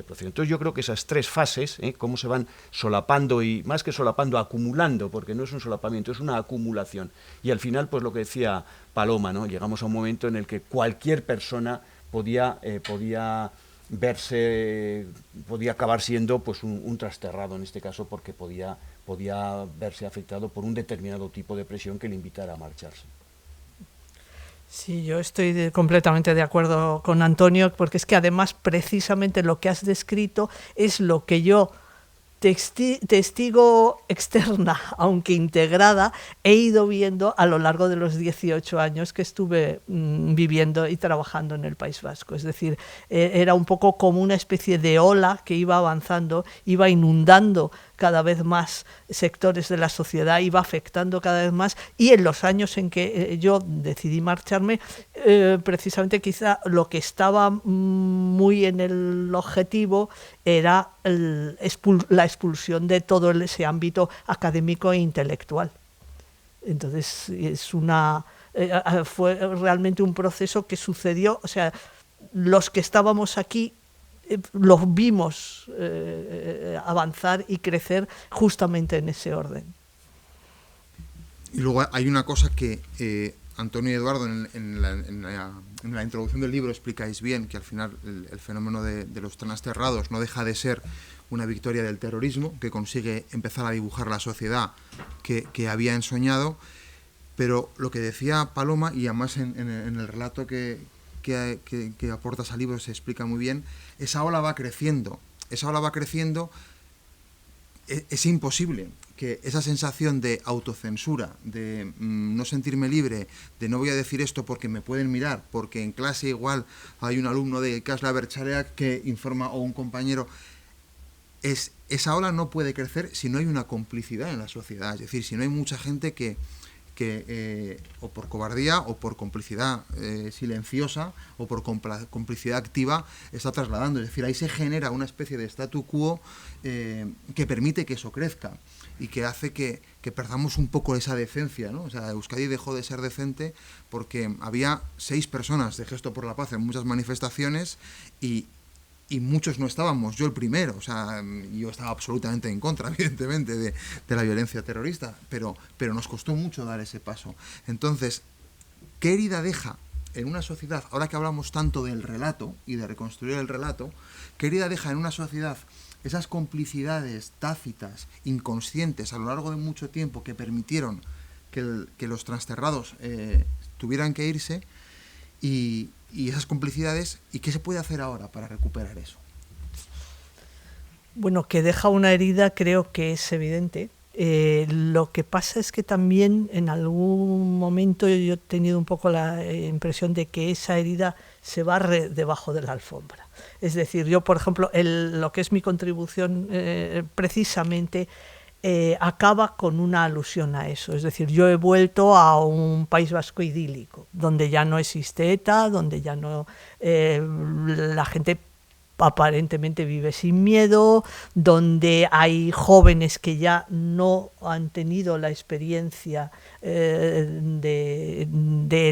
proceso. Entonces yo creo que esas tres fases, cómo se van solapando y más que solapando, acumulando, porque no es un solapamiento, es una acumulación. Y al final, pues lo que decía Paloma, ¿no? Llegamos a un momento en el que cualquier persona podía acabar siendo pues un trasterrado en este caso, porque podía verse afectado por un determinado tipo de presión que le invitara a marcharse. Sí, yo estoy completamente de acuerdo con Antonio, porque es que además precisamente lo que has descrito es lo que yo, testigo externa, aunque integrada, he ido viendo a lo largo de los 18 años que estuve viviendo y trabajando en el País Vasco. Es decir, era un poco como una especie de ola que iba avanzando, iba inundando cada vez más sectores de la sociedad, iba afectando cada vez más, y en los años en que yo decidí marcharme, precisamente quizá lo que estaba muy en el objetivo era la expulsión de todo ese ámbito académico e intelectual. Entonces fue realmente un proceso que sucedió, o sea, los que estábamos aquí los vimos avanzar y crecer justamente en ese orden. Y luego hay una cosa que Antonio y Eduardo en la introducción del libro explicáis bien, que al final el fenómeno de los trasterrados no deja de ser una victoria del terrorismo que consigue empezar a dibujar la sociedad que había ensoñado, pero lo que decía Paloma, y además en el relato que aportas al libro se explica muy bien, esa ola va creciendo, es imposible que esa sensación de autocensura, de no sentirme libre, de no voy a decir esto porque me pueden mirar, porque en clase igual hay un alumno de Casla Berchaleak que informa, o un compañero, esa ola no puede crecer si no hay una complicidad en la sociedad, es decir, si no hay mucha gente que o por cobardía o por complicidad silenciosa o por complicidad activa está trasladando. Es decir, ahí se genera una especie de statu quo que permite que eso crezca y que hace que perdamos un poco esa decencia, ¿no? O sea, Euskadi dejó de ser decente porque había 6 personas de Gesto por la Paz en muchas manifestaciones y muchos no estábamos, yo el primero, o sea, yo estaba absolutamente en contra, evidentemente, de la violencia terrorista, pero nos costó mucho dar ese paso. Entonces, ¿qué herida deja en una sociedad, ahora que hablamos tanto del relato y de reconstruir el relato, qué herida deja en una sociedad esas complicidades tácitas, inconscientes, a lo largo de mucho tiempo, que permitieron que los trasterrados tuvieran que irse, y esas complicidades, y qué se puede hacer ahora para recuperar eso? Bueno, que deja una herida creo que es evidente. Lo que pasa es que también en algún momento yo he tenido un poco la impresión de que esa herida se barre debajo de la alfombra. Es decir, yo, por ejemplo, lo que es mi contribución precisamente acaba con una alusión a eso. Es decir, yo he vuelto a un País Vasco idílico, donde ya no existe ETA, donde ya no la gente aparentemente vive sin miedo, donde hay jóvenes que ya no han tenido la experiencia de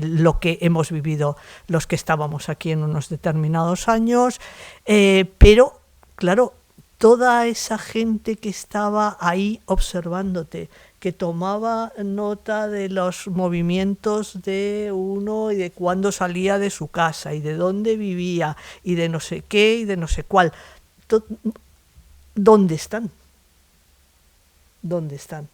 lo que hemos vivido los que estábamos aquí en unos determinados años, pero claro, toda esa gente que estaba ahí observándote, que tomaba nota de los movimientos de uno y de cuándo salía de su casa y de dónde vivía y de no sé qué y de no sé cuál. ¿Dónde están? ¿Dónde están?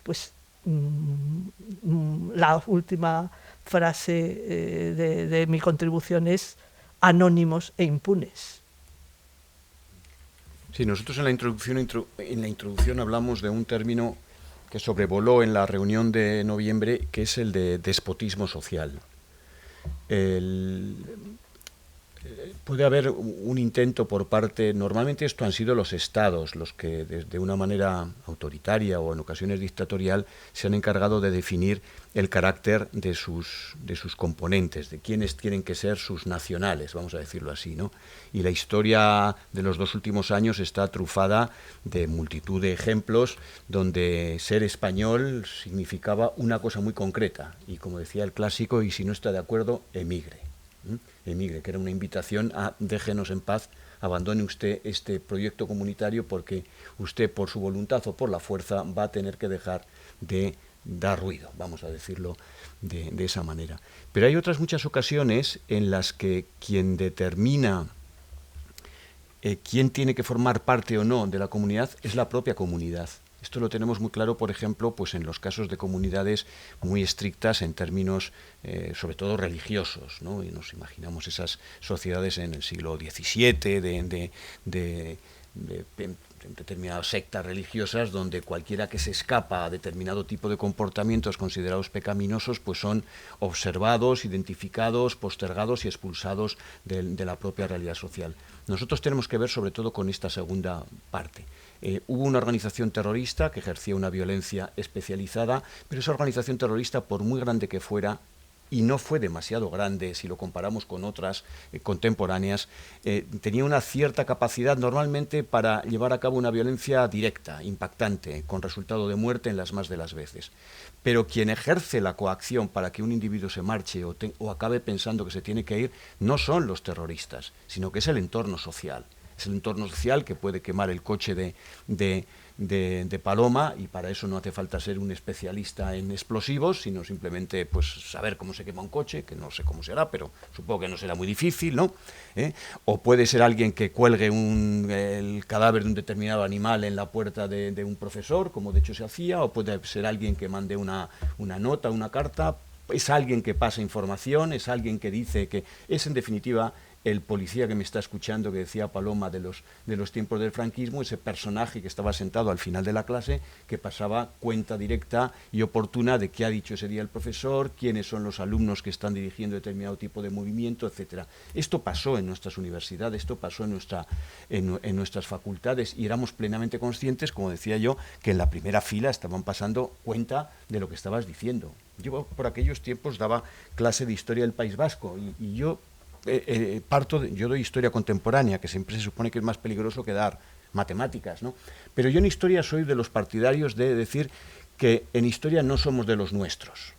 Pues la última frase de mi contribución es anónimos e impunes. Sí, nosotros en la introducción hablamos de un término que sobrevoló en la reunión de noviembre, que es el de despotismo social. Puede haber un intento por parte, normalmente esto han sido los estados los que de una manera autoritaria o en ocasiones dictatorial se han encargado de definir el carácter de sus componentes, de quiénes tienen que ser sus nacionales, vamos a decirlo así, ¿no? Y la historia de los 2 últimos años está trufada de multitud de ejemplos donde ser español significaba una cosa muy concreta y, como decía el clásico, y si no está de acuerdo, emigre. Emigre, que era una invitación a déjenos en paz, abandone usted este proyecto comunitario porque usted por su voluntad o por la fuerza va a tener que dejar de dar ruido, vamos a decirlo de esa manera. Pero hay otras muchas ocasiones en las que quien determina quién tiene que formar parte o no de la comunidad es la propia comunidad. Esto lo tenemos muy claro, por ejemplo, pues en los casos de comunidades muy estrictas en términos, sobre todo religiosos, ¿no? Y nos imaginamos esas sociedades en el siglo XVII de determinadas sectas religiosas donde cualquiera que se escapa a determinado tipo de comportamientos considerados pecaminosos pues son observados, identificados, postergados y expulsados de la propia realidad social. Nosotros tenemos que ver sobre todo con esta segunda parte. Hubo una organización terrorista que ejercía una violencia especializada, pero esa organización terrorista, por muy grande que fuera, y no fue demasiado grande si lo comparamos con otras contemporáneas, tenía una cierta capacidad normalmente para llevar a cabo una violencia directa, impactante, con resultado de muerte en las más de las veces. Pero quien ejerce la coacción para que un individuo se marche o acabe pensando que se tiene que ir, no son los terroristas, sino que es el entorno social. Es el entorno social que puede quemar el coche de Paloma, y para eso no hace falta ser un especialista en explosivos, sino simplemente pues saber cómo se quema un coche, que no sé cómo será, pero supongo que no será muy difícil, ¿no? O puede ser alguien que cuelgue el cadáver de un determinado animal en la puerta de un profesor, como de hecho se hacía, o puede ser alguien que mande una nota, una carta, es alguien que pasa información, es alguien que dice que es en definitiva el policía que me está escuchando, que decía Paloma de los tiempos del franquismo, ese personaje que estaba sentado al final de la clase, que pasaba cuenta directa y oportuna de qué ha dicho ese día el profesor, quiénes son los alumnos que están dirigiendo determinado tipo de movimiento, etcétera. Esto pasó en nuestras universidades, esto pasó en nuestras facultades, y éramos plenamente conscientes, como decía yo, que en la primera fila estaban pasando cuenta de lo que estabas diciendo. Yo por aquellos tiempos daba clase de historia del País Vasco y yo yo doy historia contemporánea, que siempre se supone que es más peligroso que dar matemáticas, ¿no? Pero yo en historia soy de los partidarios de decir que en historia no somos de los nuestros.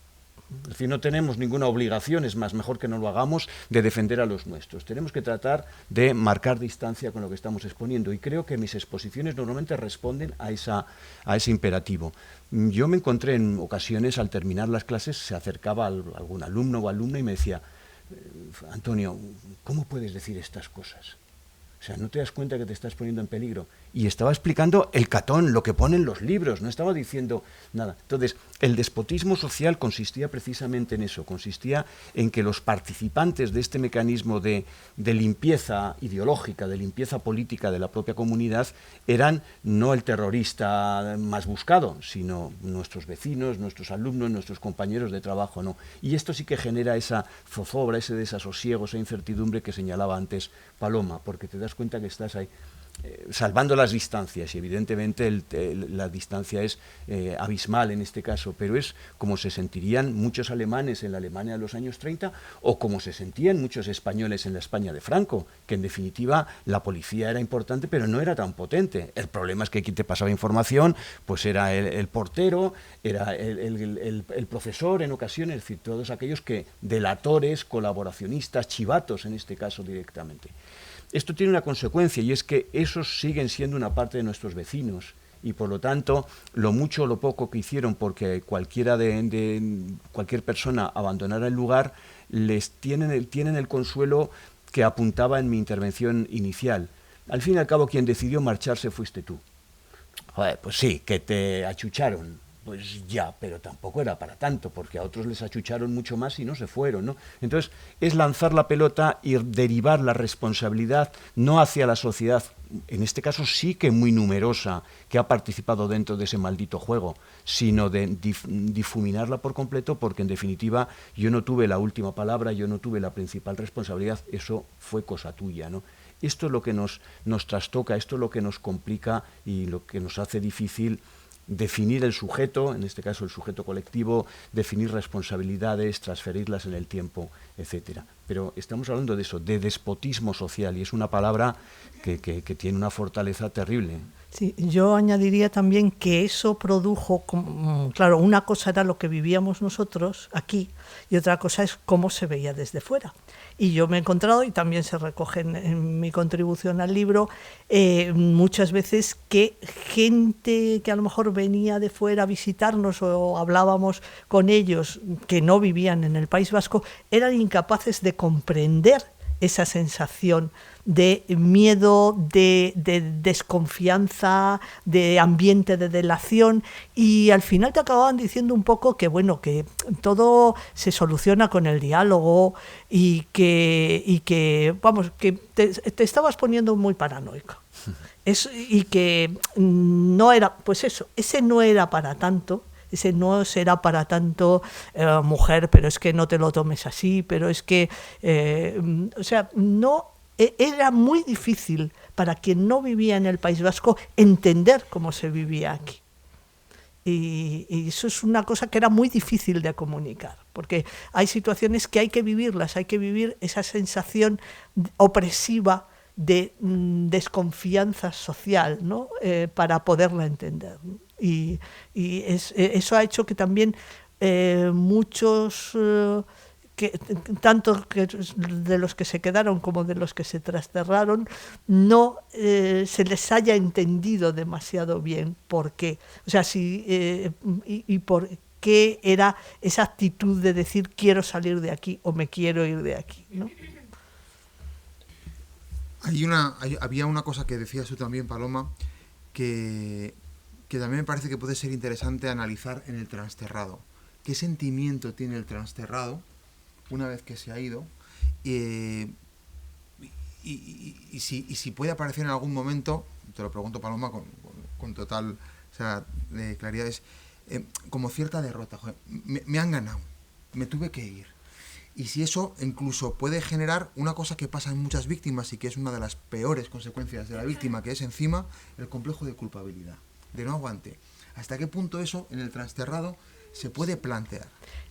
Es decir, no tenemos ninguna obligación, es más, mejor que no lo hagamos, de defender a los nuestros. Tenemos que tratar de marcar distancia con lo que estamos exponiendo, y creo que mis exposiciones normalmente responden a ese imperativo. Yo me encontré en ocasiones, al terminar las clases, se acercaba algún alumno o alumna y me decía: Antonio, ¿cómo puedes decir estas cosas? O sea, ¿no te das cuenta que te estás poniendo en peligro? Y estaba explicando el catón, lo que ponen los libros, no estaba diciendo nada. Entonces, el despotismo social consistía precisamente en eso, consistía en que los participantes de este mecanismo de limpieza ideológica, de limpieza política de la propia comunidad, eran no el terrorista más buscado, sino nuestros vecinos, nuestros alumnos, nuestros compañeros de trabajo, ¿no? Y esto sí que genera esa zozobra, ese desasosiego, esa incertidumbre que señalaba antes Paloma, porque te das cuenta que estás ahí. salvando las distancias, y evidentemente la distancia es abismal en este caso, pero es como se sentirían muchos alemanes en la Alemania de los años 30 o como se sentían muchos españoles en la España de Franco, que en definitiva la policía era importante pero no era tan potente. El problema es que quien te pasaba información pues era el portero, era el profesor en ocasiones, es decir, todos aquellos que delatores, colaboracionistas, chivatos en este caso directamente. Esto tiene una consecuencia, y es que esos siguen siendo una parte de nuestros vecinos, y por lo tanto lo mucho o lo poco que hicieron porque cualquier persona abandonara el lugar, tienen el consuelo que apuntaba en mi intervención inicial. Al fin y al cabo, quien decidió marcharse fuiste tú. Joder, pues sí, que te achucharon. Pues ya, pero tampoco era para tanto, porque a otros les achucharon mucho más y no se fueron, ¿no? Entonces, es lanzar la pelota y derivar la responsabilidad no hacia la sociedad, en este caso sí que muy numerosa, que ha participado dentro de ese maldito juego, sino de difuminarla por completo, porque en definitiva yo no tuve la última palabra, yo no tuve la principal responsabilidad, eso fue cosa tuya, ¿no? Esto es lo que nos trastoca, esto es lo que nos complica y lo que nos hace difícil definir el sujeto, en este caso el sujeto colectivo, definir responsabilidades, transferirlas en el tiempo, etcétera. Pero estamos hablando de eso, de despotismo social, y es una palabra que tiene una fortaleza terrible. Sí, yo añadiría también que eso produjo, claro, una cosa era lo que vivíamos nosotros aquí y otra cosa es cómo se veía desde fuera. Y yo me he encontrado, y también se recoge en mi contribución al libro, muchas veces que gente que a lo mejor venía de fuera a visitarnos o hablábamos con ellos que no vivían en el País Vasco, eran incapaces de comprender esa sensación de miedo, de desconfianza, de ambiente de delación, y al final te acababan diciendo un poco que bueno, que todo se soluciona con el diálogo y que vamos, que te estabas poniendo muy paranoico. Y que no era, pues eso, ese no era para tanto. Ese no será para tanto, mujer, pero es que no te lo tomes así, pero es que, o sea, no, era muy difícil para quien no vivía en el País Vasco entender cómo se vivía aquí. Y eso es una cosa que era muy difícil de comunicar, porque hay situaciones que hay que vivirlas, hay que vivir esa sensación opresiva de desconfianza social, ¿no? Para poderla entender, ¿no? Y eso ha hecho que también muchos, tanto de los que se quedaron como de los que se trasterraron, no se les haya entendido demasiado bien por qué. O sea, y por qué era esa actitud de decir quiero salir de aquí o me quiero ir de aquí, ¿no? Había una cosa que decías tú también, Paloma, que también me parece que puede ser interesante analizar en el transterrado. ¿Qué sentimiento tiene el transterrado una vez que se ha ido? Y si puede aparecer en algún momento, te lo pregunto, Paloma, con total, o sea, de claridad, es como cierta derrota. Joder, me han ganado, me tuve que ir. Y si eso incluso puede generar una cosa que pasa en muchas víctimas y que es una de las peores consecuencias de la víctima, que es encima el complejo de culpabilidad, de no aguante. ¿Hasta qué punto eso en el transterrado se puede plantear?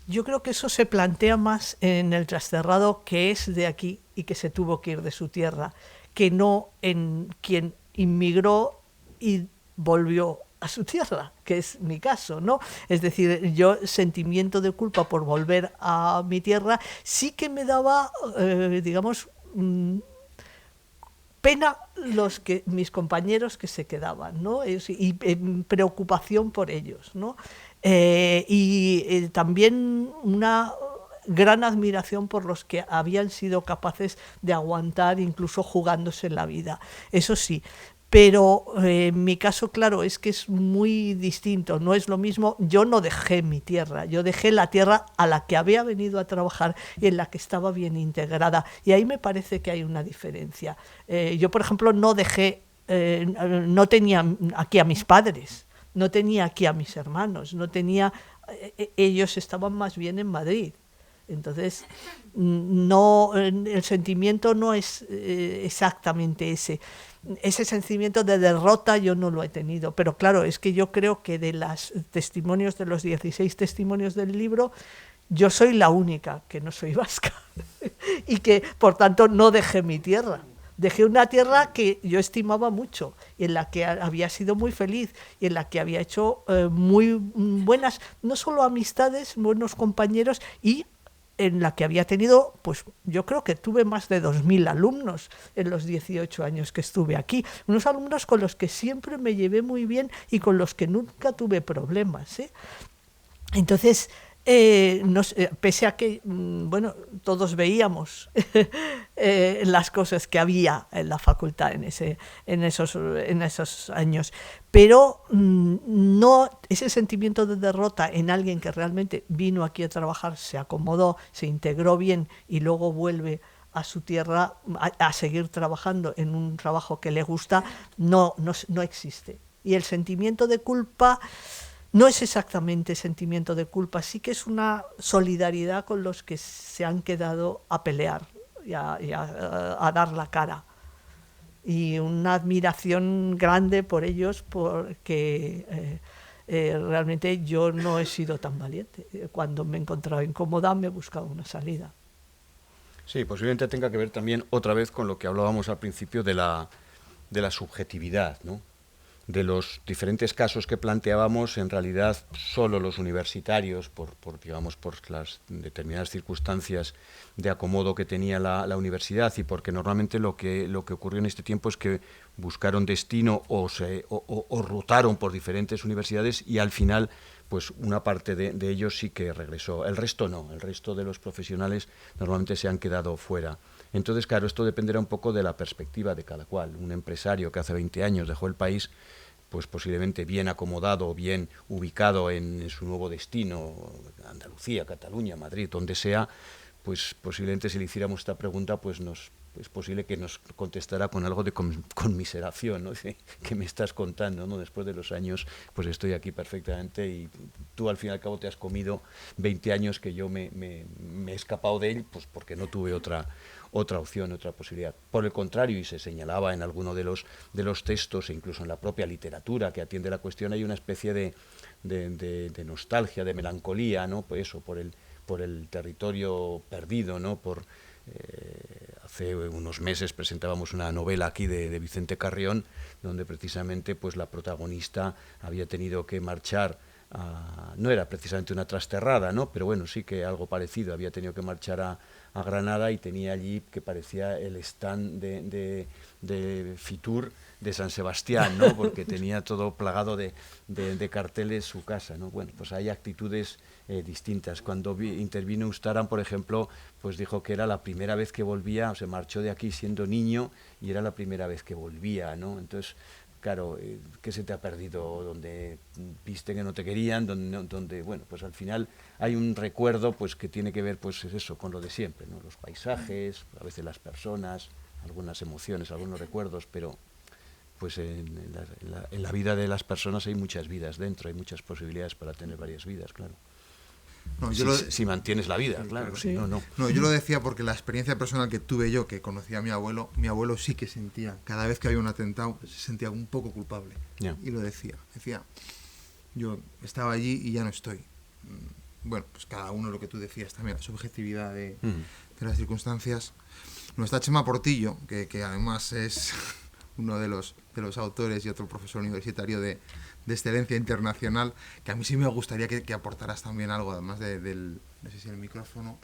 Yo creo que eso se plantea más en el transterrado que es de aquí y que se tuvo que ir de su tierra, que no en quien inmigró y volvió a su tierra, que es mi caso, ¿no? Es decir, yo sentimiento de culpa por volver a mi tierra sí que me daba, digamos, pena mis compañeros que se quedaban, ¿no? Y preocupación por ellos, ¿no? Y también una gran admiración por los que habían sido capaces de aguantar incluso jugándose la vida. Eso sí. Pero en mi caso, claro, es que es muy distinto, no es lo mismo. Yo no dejé mi tierra, yo dejé la tierra a la que había venido a trabajar y en la que estaba bien integrada. Y ahí me parece que hay una diferencia. Yo, por ejemplo, no tenía aquí a mis padres, no tenía aquí a mis hermanos, ellos estaban más bien en Madrid. Entonces, no, el sentimiento no es exactamente ese. Ese sentimiento de derrota yo no lo he tenido, pero claro, es que yo creo que de los testimonios, de los 16 testimonios del libro, yo soy la única que no soy vasca y que, por tanto, no dejé mi tierra. Dejé una tierra que yo estimaba mucho y en la que había sido muy feliz y en la que había hecho muy buenas, no solo amistades, buenos compañeros, y en la que había tenido, pues yo creo que tuve más de 2000 alumnos en los 18 años que estuve aquí. Unos alumnos con los que siempre me llevé muy bien y con los que nunca tuve problemas, ¿eh? Entonces, pese a que, bueno, todos veíamos las cosas que había en la facultad en esos años, pero no ese sentimiento de derrota en alguien que realmente vino aquí a trabajar, se acomodó, se integró bien y luego vuelve a su tierra a seguir trabajando en un trabajo que le gusta, no existe. Y el sentimiento de culpa no es exactamente sentimiento de culpa, sí que es una solidaridad con los que se han quedado a pelear y a dar la cara. Y una admiración grande por ellos, porque realmente yo no he sido tan valiente. Cuando me he encontrado incómoda me he buscado una salida. Sí, posiblemente tenga que ver también otra vez con lo que hablábamos al principio de la subjetividad, ¿no? De los diferentes casos que planteábamos, en realidad solo los universitarios, por las determinadas circunstancias de acomodo que tenía la universidad, y porque normalmente lo que ocurrió en este tiempo es que buscaron destino o rutaron por diferentes universidades, y al final pues una parte de ellos sí que regresó, el resto no, el resto de los profesionales normalmente se han quedado fuera. Entonces, claro, esto dependerá un poco de la perspectiva de cada cual. Un empresario que hace 20 años dejó el país, pues posiblemente bien acomodado, bien ubicado en su nuevo destino, Andalucía, Cataluña, Madrid, donde sea, pues posiblemente si le hiciéramos esta pregunta, pues es posible que nos contestara con algo de conmiseración, ¿no? ¿Qué me estás contando, ¿no? Después de los años, pues estoy aquí perfectamente y tú al fin y al cabo te has comido 20 años que yo me he escapado de él, pues porque no tuve otra opción, otra posibilidad. Por el contrario, y se señalaba en alguno de los textos e incluso en la propia literatura que atiende la cuestión, hay una especie de nostalgia, de melancolía, ¿no? Pues eso, por el territorio perdido, ¿no? Hace unos meses presentábamos una novela aquí de Vicente Carrión, donde precisamente pues la protagonista había tenido que marchar no era precisamente una trasterrada, ¿no? Pero bueno, sí que algo parecido, había tenido que marchar a Granada y tenía allí que parecía el stand de Fitur de San Sebastián, ¿no? Porque tenía todo plagado de carteles su casa, ¿no? Bueno, pues hay actitudes distintas. Cuando intervino Ustaran, por ejemplo, pues dijo que era la primera vez que volvía, o se marchó de aquí siendo niño y era la primera vez que volvía, ¿no? Entonces, claro, ¿qué se te ha perdido? Donde viste que no te querían, donde bueno, pues al final hay un recuerdo pues que tiene que ver, pues es eso, con lo de siempre, ¿no? Los paisajes, a veces las personas, algunas emociones, algunos recuerdos, pero pues en la vida de las personas hay muchas vidas dentro, hay muchas posibilidades para tener varias vidas, claro. No, si mantienes la vida, claro. Sí. No, yo lo decía porque la experiencia personal que tuve yo, que conocía a mi abuelo sí que sentía, cada vez que había un atentado, se sentía un poco culpable. Yeah. Y lo decía, yo estaba allí y ya no estoy. Bueno, pues cada uno, lo que tú decías también, la subjetividad de las circunstancias. Nuestra Chema Portillo, que además es uno de los autores y otro profesor universitario de excelencia internacional, que a mí sí me gustaría que aportaras también algo, además del, no sé si el micrófono,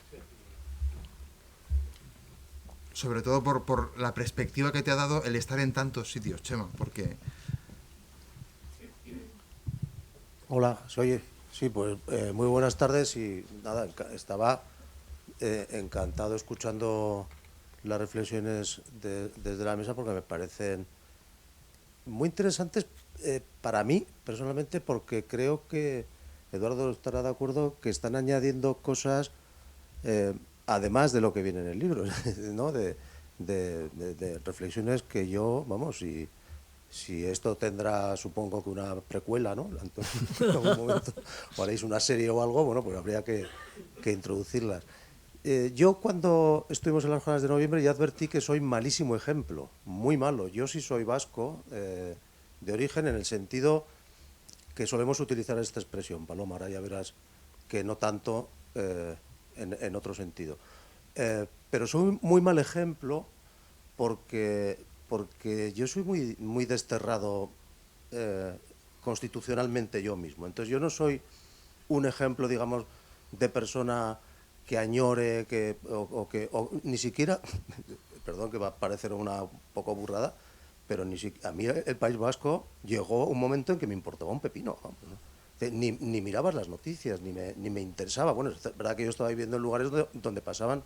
sobre todo por la perspectiva que te ha dado el estar en tantos sitios, Chema, porque... Hola, pues muy buenas tardes y nada, estaba encantado escuchando las reflexiones desde la mesa porque me parecen muy interesantes para mí, personalmente, porque creo que Eduardo estará de acuerdo que están añadiendo cosas además de lo que viene en el libro, ¿no? de reflexiones que yo, vamos, si esto tendrá, supongo que una precuela, ¿no? En algún momento, o haréis una serie o algo, bueno, pues habría que introducirlas. Yo cuando estuvimos en las jornadas de noviembre ya advertí que soy malísimo ejemplo, muy malo. Yo sí soy vasco de origen en el sentido que solemos utilizar esta expresión, Paloma, ahora ya verás que no tanto en otro sentido. Pero soy muy mal ejemplo porque yo soy muy desterrado constitucionalmente yo mismo. Entonces yo no soy un ejemplo, digamos, de persona que añore, o ni siquiera, perdón que va a parecer una poco burrada, pero a mí el País Vasco llegó un momento en que me importaba un pepino. Ni mirabas las noticias, ni me interesaba. Bueno, es verdad que yo estaba viviendo en lugares donde pasaban,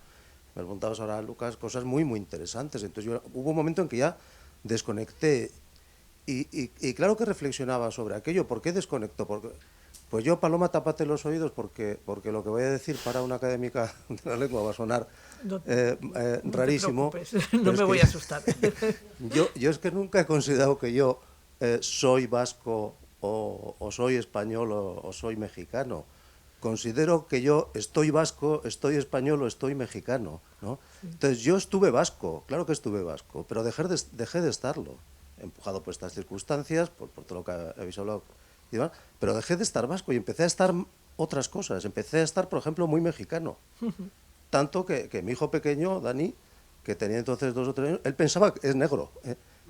me preguntabas ahora, Lucas, cosas muy interesantes. Entonces hubo un momento en que ya desconecté y claro que reflexionaba sobre aquello. ¿Por qué desconecto? Pues yo, Paloma, tápate los oídos porque lo que voy a decir para una académica de la lengua va a sonar No rarísimo. te preocupes, no me voy a asustar. Yo es que nunca he considerado que yo soy vasco o soy español o soy mexicano. Considero que yo estoy vasco, estoy español o estoy mexicano, ¿no? Sí. Entonces yo estuve vasco, claro que estuve vasco, pero dejé de estarlo, empujado por estas circunstancias, por todo lo que habéis hablado, pero dejé de estar vasco y empecé a estar otras cosas. Empecé a estar, por ejemplo, muy mexicano. Tanto que mi hijo pequeño, Dani, que tenía entonces 2 o 3 años, él pensaba que es negro,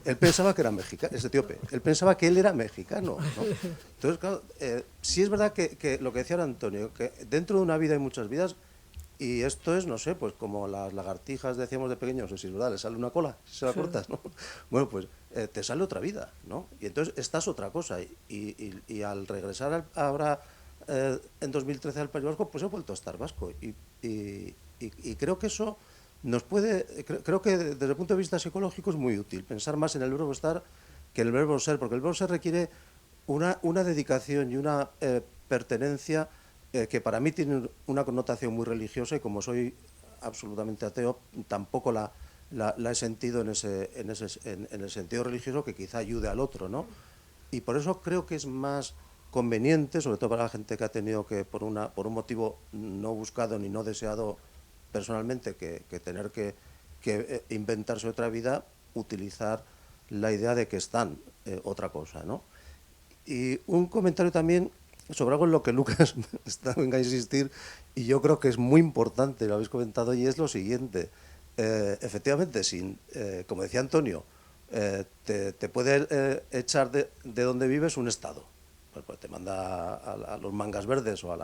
él pensaba que era mexicano, es etíope, él pensaba que él era mexicano, ¿no? Entonces, claro, sí es verdad que lo que decía ahora Antonio, que dentro de una vida hay muchas vidas, y esto es, no sé, pues como las lagartijas decíamos de pequeños, si es verdad, le sale una cola, si se la cortas, ¿no? Bueno, pues te sale otra vida, ¿no? Y entonces estás otra cosa, y al regresar ahora en 2013 al País Vasco, pues he vuelto a estar vasco, y creo que eso nos puede, creo que desde el punto de vista psicológico es muy útil pensar más en el verbo estar que en el verbo ser, porque el verbo ser requiere una dedicación y una pertenencia que para mí tiene una connotación muy religiosa, y como soy absolutamente ateo, tampoco la he sentido en el sentido religioso, que quizá ayude al otro, ¿no? Y por eso creo que es más conveniente, sobre todo para la gente que ha tenido que, por un motivo no buscado ni no deseado personalmente, que tener que inventarse otra vida, utilizar la idea de que están otra cosa, ¿no? Y un comentario también sobre algo en lo que Lucas venga a insistir, y yo creo que es muy importante, lo habéis comentado, y es lo siguiente. Efectivamente, como decía Antonio, te puede echar de donde vives un Estado. Pues te manda a los mangas verdes o a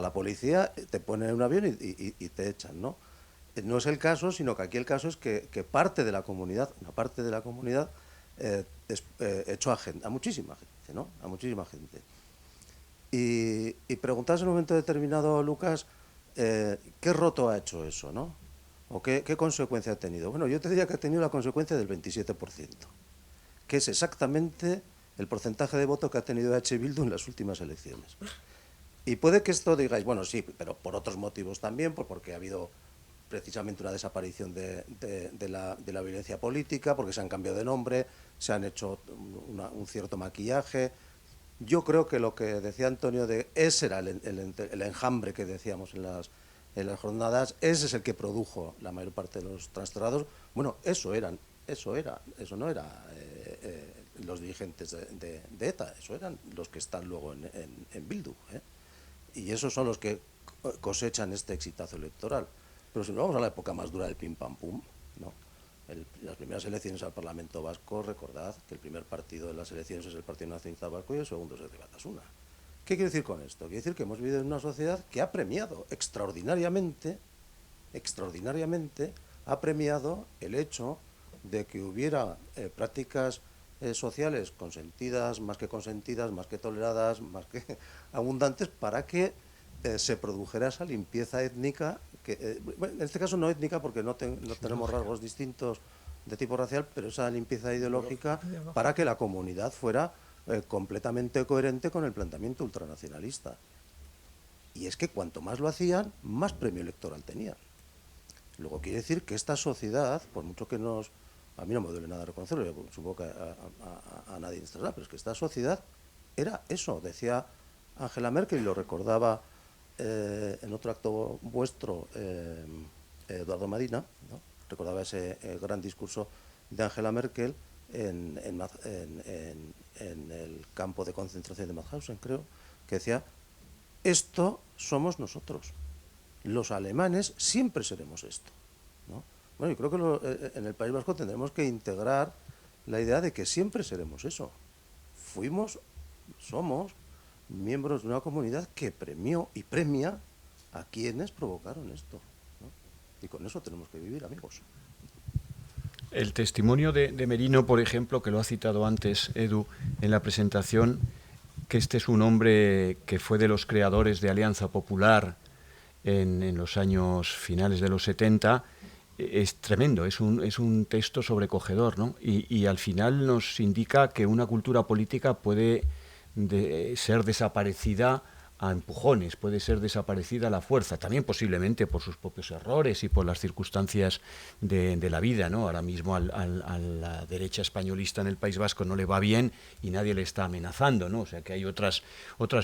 la policía, te ponen en un avión y te echan, ¿no? No es el caso, sino que aquí el caso es que parte de la comunidad, una parte de la comunidad, echó a muchísima gente, ¿no? A muchísima gente. Y preguntarse en un momento determinado, Lucas, ¿qué roto ha hecho eso, no? ¿O qué consecuencia ha tenido? Bueno, yo te diría que ha tenido la consecuencia del 27%, que es exactamente el porcentaje de voto que ha tenido H. Bildu en las últimas elecciones. Y puede que esto digáis, bueno, sí, pero por otros motivos también, porque ha habido precisamente una desaparición de la violencia política, porque se han cambiado de nombre, se han hecho un cierto maquillaje. Yo creo que lo que decía Antonio, ese era el enjambre que decíamos en las jornadas, ese es el que produjo la mayor parte de los trastornados. Bueno, eso no era los dirigentes de ETA, eso eran los que están luego en Bildu, y esos son los que cosechan este exitazo electoral. Pero si nos vamos a la época más dura del pim pam pum, ¿no? Las primeras elecciones al Parlamento Vasco, recordad que el primer partido de las elecciones es el Partido Nacionalista Vasco y el segundo es el de Batasuna. ¿Qué quiero decir con esto? Quiero decir que hemos vivido en una sociedad que ha premiado extraordinariamente, ha premiado el hecho de que hubiera prácticas sociales consentidas, más que toleradas, más que abundantes, para que se produjera esa limpieza étnica, bueno, en este caso no étnica porque no tenemos rasgos distintos de tipo racial, pero esa limpieza ideológica para que la comunidad fuera completamente coherente con el planteamiento ultranacionalista. Y es que cuanto más lo hacían, más premio electoral tenían. Luego quiere decir que esta sociedad, por mucho que a mí no me duele nada reconocerlo, yo supongo que a nadie interesará, pero es que esta sociedad era eso, decía Angela Merkel, y lo recordaba en otro acto vuestro, Eduardo Madina, ¿no? Recordaba ese gran discurso de Angela Merkel en el campo de concentración de Mauthausen, creo, que decía: esto somos nosotros, los alemanes siempre seremos esto, ¿no? Bueno, yo creo que en el País Vasco tendremos que integrar la idea de que siempre seremos eso. Somos miembros de una comunidad que premió y premia a quienes provocaron esto, ¿no? Y con eso tenemos que vivir, amigos. El testimonio de Merino, por ejemplo, que lo ha citado antes Edu en la presentación, que este es un hombre que fue de los creadores de Alianza Popular en los años finales de los 70, es tremendo, es un texto sobrecogedor, ¿no? Y al final nos indica que una cultura política puede ser desaparecida a empujones, puede ser desaparecida a la fuerza, también posiblemente por sus propios errores y por las circunstancias de la vida, ¿no? Ahora mismo a la derecha españolista en el País Vasco no le va bien y nadie le está amenazando, ¿no? O sea que hay otras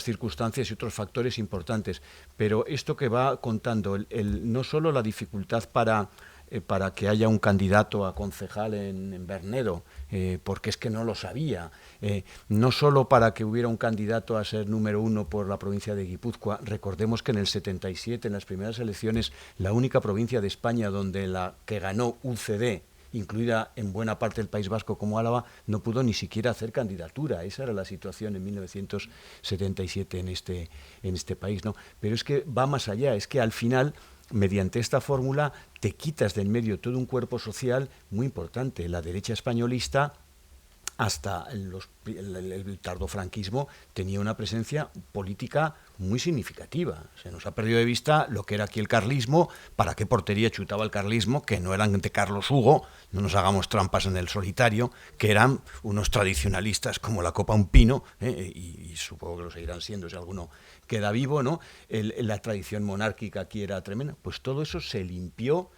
circunstancias y otros factores importantes. Pero esto que va contando, no solo la dificultad para que haya un candidato a concejal en Bernedo, porque es que no lo sabía, no solo para que hubiera un candidato a ser número 1 por la provincia de Guipúzcoa. Recordemos que en el 77, en las primeras elecciones, la única provincia de España donde la que ganó UCD, incluida en buena parte del País Vasco como Álava, no pudo ni siquiera hacer candidatura. Esa era la situación en 1977 en este país, ¿no? Pero es que va más allá, es que al final, mediante esta fórmula, te quitas del medio todo un cuerpo social muy importante. La derecha españolista, hasta el tardofranquismo, tenía una presencia política muy significativa. Se nos ha perdido de vista lo que era aquí el carlismo, para qué portería chutaba el carlismo, que no eran de Carlos Hugo, no nos hagamos trampas en el solitario, que eran unos tradicionalistas como la copa un pino, y supongo que lo seguirán siendo si alguno queda vivo, ¿no? La tradición monárquica aquí era tremenda. Pues todo eso se limpió.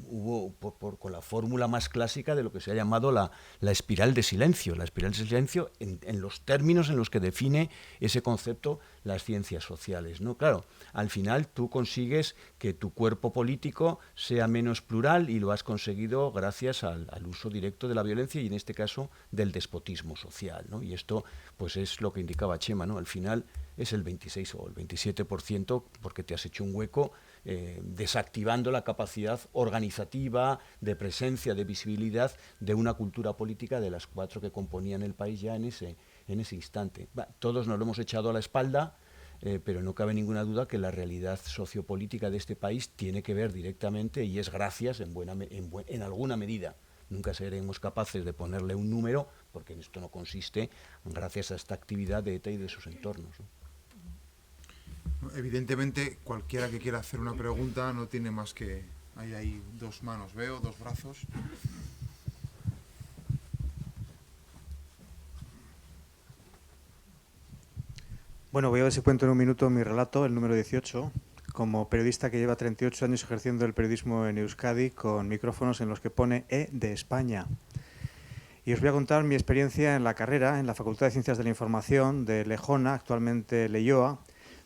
Hubo con la fórmula más clásica de lo que se ha llamado la espiral de silencio. La espiral de silencio en los términos en los que define ese concepto las ciencias sociales, ¿no? Claro, al final tú consigues que tu cuerpo político sea menos plural, y lo has conseguido gracias al uso directo de la violencia y en este caso del despotismo social, ¿no? Y esto pues es lo que indicaba Chema, ¿no? Al final es el 26 o el 27% porque te has hecho un hueco, desactivando la capacidad organizativa, de presencia, de visibilidad de una cultura política de las 4 que componían el país ya en ese instante. Todos nos lo hemos echado a la espalda, pero no cabe ninguna duda que la realidad sociopolítica de este país tiene que ver directamente, y es gracias en alguna medida. Nunca seremos capaces de ponerle un número, porque en esto no consiste, gracias a esta actividad de ETA y de sus entornos, ¿no? Evidentemente, cualquiera que quiera hacer una pregunta no tiene más que... Hay 2 manos, veo, 2 brazos. Bueno, voy a ver si cuento en un minuto mi relato, el número 18, como periodista que lleva 38 años ejerciendo el periodismo en Euskadi, con micrófonos en los que pone E de España. Y os voy a contar mi experiencia en la carrera, en la Facultad de Ciencias de la Información de Lejona, actualmente Leioa,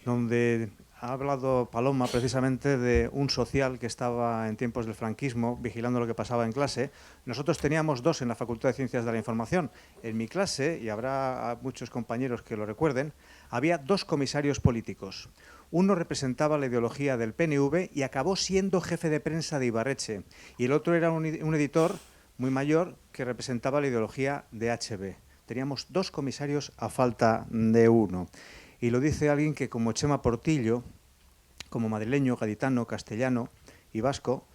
donde ha hablado Paloma precisamente de un social que estaba en tiempos del franquismo vigilando lo que pasaba en clase. Nosotros teníamos 2 en la Facultad de Ciencias de la Información. En mi clase, y habrá muchos compañeros que lo recuerden, había 2 comisarios políticos. Uno representaba la ideología del PNV y acabó siendo jefe de prensa de Ibarretxe, y el otro era un editor muy mayor que representaba la ideología de HB. Teníamos 2 comisarios a falta de uno. Y lo dice alguien que, como Chema Portillo, como madrileño, gaditano, castellano y vasco,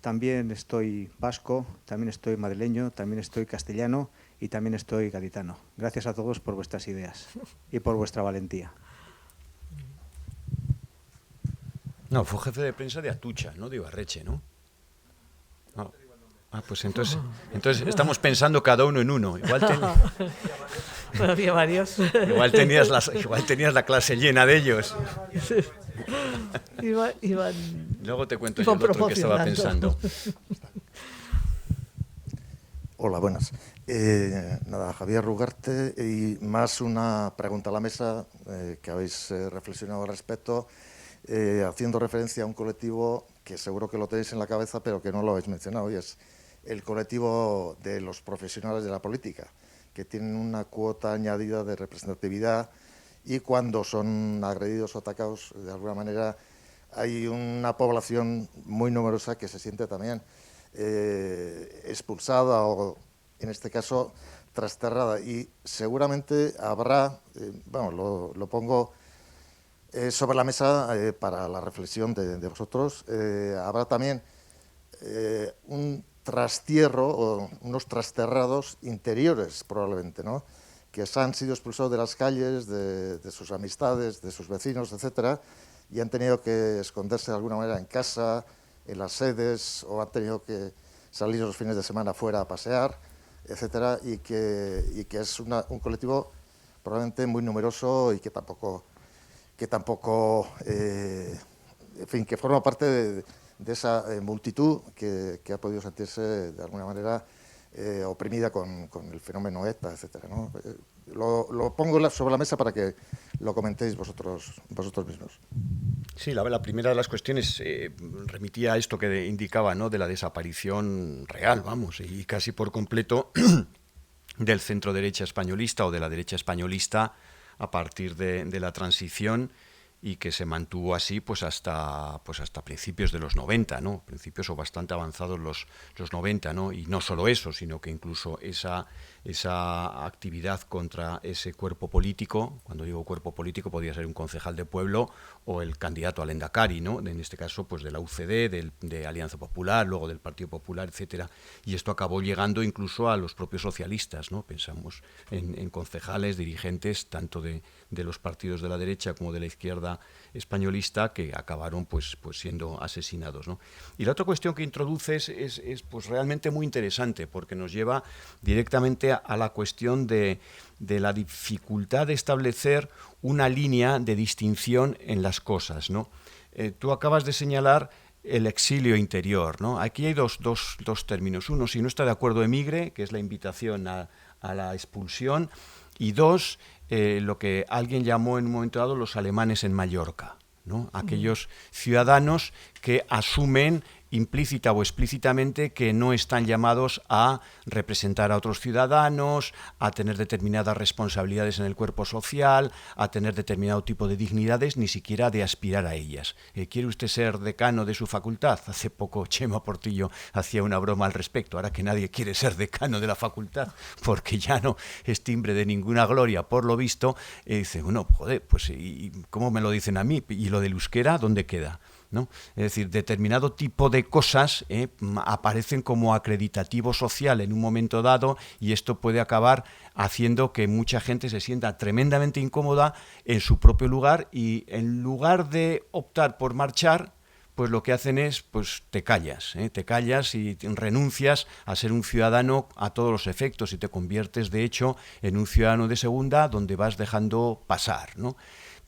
también estoy vasco, también estoy madrileño, también estoy castellano y también estoy gaditano. Gracias a todos por vuestras ideas y por vuestra valentía. No, fue jefe de prensa de Atucha, no de Ibarretxe, ¿no? No. Pues entonces estamos pensando cada uno en uno. Pero había varios. Igual tenías la clase llena de ellos. Iban Luego te cuento yo el otro que estaba pensando. Hola, buenas. Nada, Javier Rugarte, y más una pregunta a la mesa que habéis reflexionado al respecto. haciendo referencia a un colectivo que seguro que lo tenéis en la cabeza, pero que no lo habéis mencionado, y es el colectivo de los profesionales de la política, que tienen una cuota añadida de representatividad, y cuando son agredidos o atacados, de alguna manera, hay una población muy numerosa que se siente también expulsada o, en este caso, trasterrada. Y seguramente habrá, lo pongo sobre la mesa para la reflexión de vosotros, habrá también un trastierro o unos trasterrados interiores, probablemente, ¿no?, que han sido expulsados de las calles, de sus amistades, de sus vecinos, etcétera, y han tenido que esconderse de alguna manera en casa, en las sedes, o han tenido que salir los fines de semana fuera a pasear, etcétera, y que es un colectivo probablemente muy numeroso y que tampoco en fin, que forma parte de esa multitud que ha podido sentirse de alguna manera oprimida con el fenómeno ETA, etcétera, ¿no? Lo pongo sobre la mesa para que lo comentéis vosotros mismos. Sí, la primera de las cuestiones remitía a esto que indicaba, ¿no?, de la desaparición real, vamos, y casi por completo del centro derecha españolista o de la derecha españolista a partir de la transición, y que se mantuvo así pues hasta principios de los 90, ¿no? Principios o bastante avanzados los 90, ¿no? Y no solo eso, sino que incluso esa actividad contra ese cuerpo político, cuando digo cuerpo político podía ser un concejal de pueblo o el candidato al Endacari, ¿no?, en este caso pues de la UCD, de Alianza Popular, luego del Partido Popular, etcétera, y esto acabó llegando incluso a los propios socialistas, ¿no? Pensamos en concejales, dirigentes tanto de los partidos de la derecha como de la izquierda españolista, que acabaron pues siendo asesinados, ¿no? Y la otra cuestión que introduces es pues realmente muy interesante, porque nos lleva directamente a la cuestión de la dificultad de establecer una línea de distinción en las cosas, ¿no? Tú acabas de señalar el exilio interior, ¿no? Aquí hay dos términos. Uno, si no está de acuerdo, emigre, que es la invitación a la expulsión, y dos, lo que alguien llamó en un momento dado los alemanes en Mallorca, ¿no? Aquellos ciudadanos que asumen implícita o explícitamente que no están llamados a representar a otros ciudadanos, a tener determinadas responsabilidades en el cuerpo social, a tener determinado tipo de dignidades, ni siquiera de aspirar a ellas. ¿Quiere usted ser decano de su facultad? Hace poco Chema Portillo hacía una broma al respecto, ahora que nadie quiere ser decano de la facultad, porque ya no es timbre de ninguna gloria, por lo visto, dice, bueno, joder, pues ¿y cómo me lo dicen a mí? ¿Y lo del euskera dónde queda? ¿No? Es decir, determinado tipo de cosas aparecen como acreditativo social en un momento dado, y esto puede acabar haciendo que mucha gente se sienta tremendamente incómoda en su propio lugar, y en lugar de optar por marchar, pues lo que hacen es, pues te callas y renuncias a ser un ciudadano a todos los efectos, y te conviertes de hecho en un ciudadano de segunda, donde vas dejando pasar, ¿no?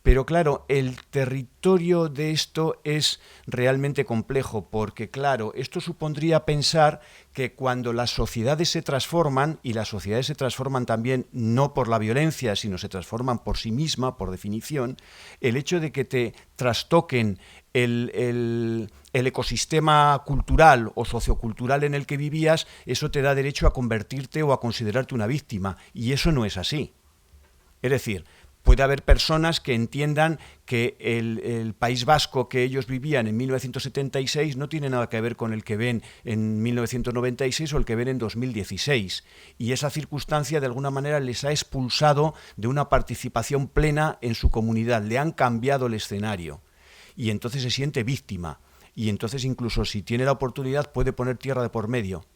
Pero claro, el territorio de esto es realmente complejo, porque claro, esto supondría pensar que cuando las sociedades se transforman, y las sociedades se transforman también no por la violencia, sino se transforman por sí misma, por definición, el hecho de que te trastoquen el ecosistema cultural o sociocultural en el que vivías, eso te da derecho a convertirte o a considerarte una víctima, y eso no es así. Es decir, puede haber personas que entiendan que el País Vasco que ellos vivían en 1976 no tiene nada que ver con el que ven en 1996 o el que ven en 2016. Y esa circunstancia de alguna manera les ha expulsado de una participación plena en su comunidad, le han cambiado el escenario. Y entonces se siente víctima. Y entonces incluso si tiene la oportunidad puede poner tierra de por medio.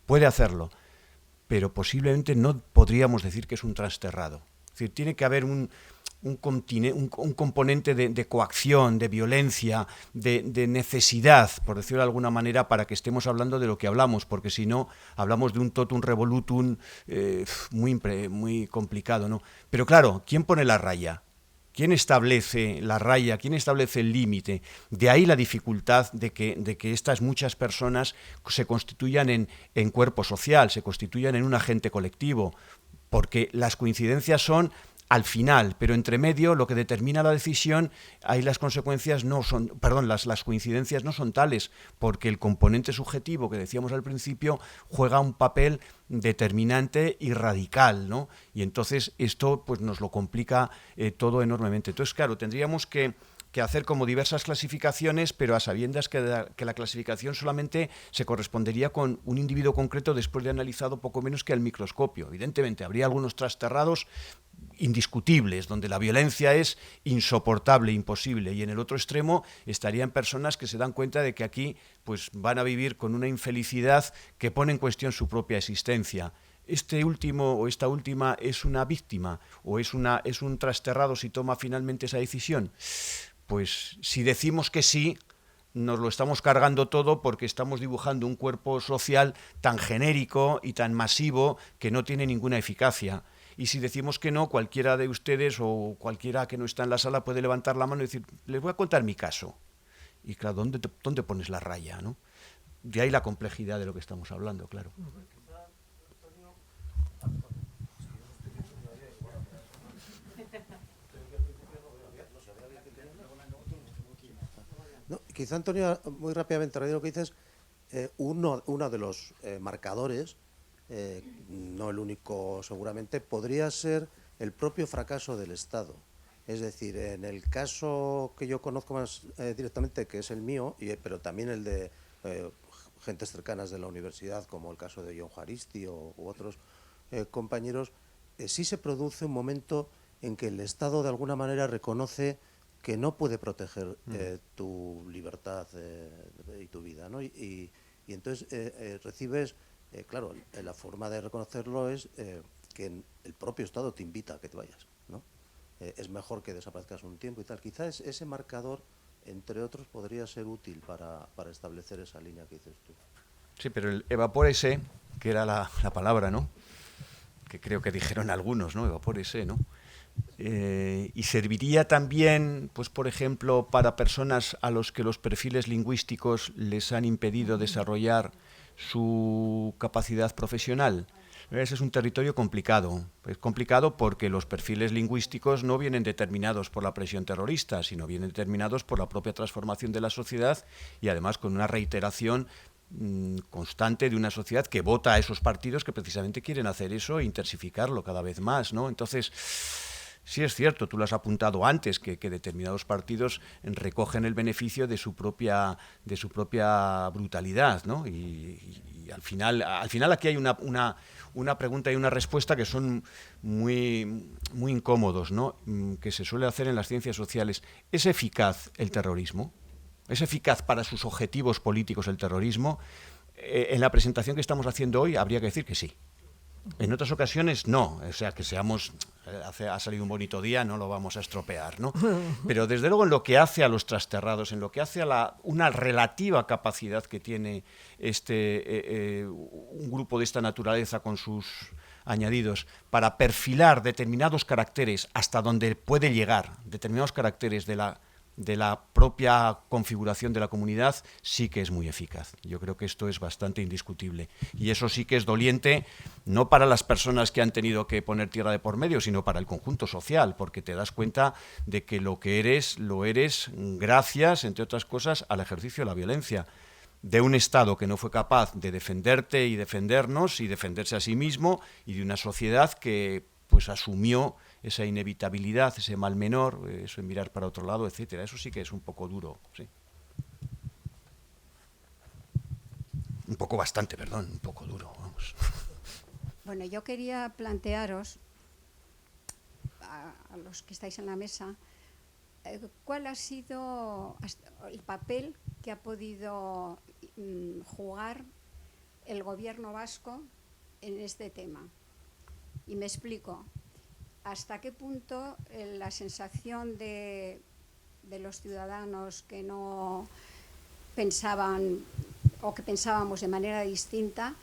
Puede hacerlo. Pero posiblemente no podríamos decir que es un trasterrado. Es decir, tiene que haber un componente de coacción, de violencia, de necesidad, por decirlo de alguna manera, para que estemos hablando de lo que hablamos, porque si no, hablamos de un totum revolutum muy complicado, ¿no? Pero claro, ¿quién pone la raya? ¿Quién establece la raya? ¿Quién establece el límite? De ahí la dificultad de que estas muchas personas se constituyan en cuerpo social, se constituyan en un agente colectivo, porque las coincidencias son al final, pero entre medio lo que determina la decisión, ahí las consecuencias no son, perdón, las coincidencias no son tales, porque el componente subjetivo que decíamos al principio juega un papel determinante y radical, ¿no? Y entonces esto pues nos lo complica todo enormemente. Entonces, claro, tendríamos que hacer como diversas clasificaciones, pero a sabiendas que la clasificación solamente se correspondería con un individuo concreto después de analizado poco menos que al microscopio. Evidentemente, habría algunos trasterrados indiscutibles, donde la violencia es insoportable, imposible, y en el otro extremo estarían personas que se dan cuenta de que aquí pues van a vivir con una infelicidad que pone en cuestión su propia existencia. Este último o esta última es una víctima o es un trasterrado si toma finalmente esa decisión. Pues si decimos que sí, nos lo estamos cargando todo porque estamos dibujando un cuerpo social tan genérico y tan masivo que no tiene ninguna eficacia. Y si decimos que no, cualquiera de ustedes o cualquiera que no está en la sala puede levantar la mano y decir, les voy a contar mi caso. Y claro, ¿dónde pones la raya, ¿no? De ahí la complejidad de lo que estamos hablando, claro. No, quizá, Antonio, muy rápidamente, lo que dices, uno de los marcadores, no el único seguramente, podría ser el propio fracaso del Estado. Es decir, en el caso que yo conozco más directamente, que es el mío, pero también el de gentes cercanas de la universidad, como el caso de Jon Juaristi u otros compañeros, sí se produce un momento en que el Estado de alguna manera reconoce que no puede proteger tu libertad y tu vida, ¿no? Y entonces recibes, claro, la forma de reconocerlo es que el propio Estado te invita a que te vayas, ¿no? Es mejor que desaparezcas un tiempo y tal. Quizás ese marcador, entre otros, podría ser útil para establecer esa línea que dices tú. Sí, pero el evapórese, que era la palabra, ¿no? Que creo que dijeron algunos, ¿no? Evapórese, ¿no? Y serviría también, pues por ejemplo, para personas a los que los perfiles lingüísticos les han impedido desarrollar su capacidad profesional. Ese es un territorio complicado. Es complicado porque los perfiles lingüísticos no vienen determinados por la presión terrorista, sino vienen determinados por la propia transformación de la sociedad y además con una reiteración constante de una sociedad que vota a esos partidos que precisamente quieren hacer eso e intensificarlo cada vez más, ¿no? Entonces, sí es cierto, tú lo has apuntado antes, que determinados partidos recogen el beneficio de su propia brutalidad, ¿no? Y al final aquí hay una pregunta y una respuesta que son muy, muy incómodos, ¿no? Que se suele hacer en las ciencias sociales. ¿Es eficaz el terrorismo? ¿Es eficaz para sus objetivos políticos el terrorismo? En la presentación que estamos haciendo hoy habría que decir que sí. En otras ocasiones no, o sea, que seamos, ha salido un bonito día, no lo vamos a estropear, ¿no? Pero desde luego en lo que hace a los trasterrados, en lo que hace a una relativa capacidad que tiene un grupo de esta naturaleza con sus añadidos para perfilar determinados caracteres hasta donde puede llegar, determinados caracteres de la propia configuración de la comunidad, sí que es muy eficaz. Yo creo que esto es bastante indiscutible. Y eso sí que es doliente, no para las personas que han tenido que poner tierra de por medio, sino para el conjunto social, porque te das cuenta de que lo que eres, lo eres gracias, entre otras cosas, al ejercicio de la violencia de un Estado que no fue capaz de defenderte y defendernos y defenderse a sí mismo, y de una sociedad que pues asumió esa inevitabilidad, ese mal menor, eso de mirar para otro lado, etcétera. Eso sí que es un poco duro, sí. Un poco duro, vamos. Bueno, yo quería plantearos, a los que estáis en la mesa, cuál ha sido el papel que ha podido jugar el gobierno vasco en este tema. Y me explico. ¿Hasta qué punto la sensación de los ciudadanos que no pensaban o que pensábamos de manera distinta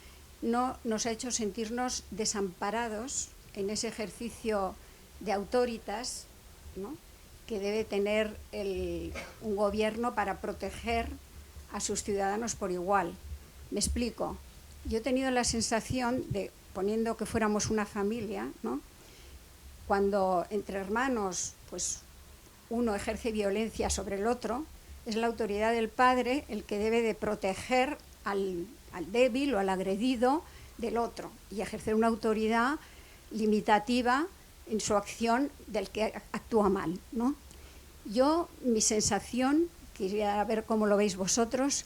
no nos ha hecho sentirnos desamparados en ese ejercicio de autoritas, ¿no?, que debe tener un gobierno para proteger a sus ciudadanos por igual? Me explico. Yo he tenido la sensación de, poniendo que fuéramos una familia, ¿no?, cuando entre hermanos pues uno ejerce violencia sobre el otro, es la autoridad del padre el que debe de proteger al débil o al agredido del otro y ejercer una autoridad limitativa en su acción del que actúa mal, ¿no? Mi sensación, quería ver cómo lo veis vosotros,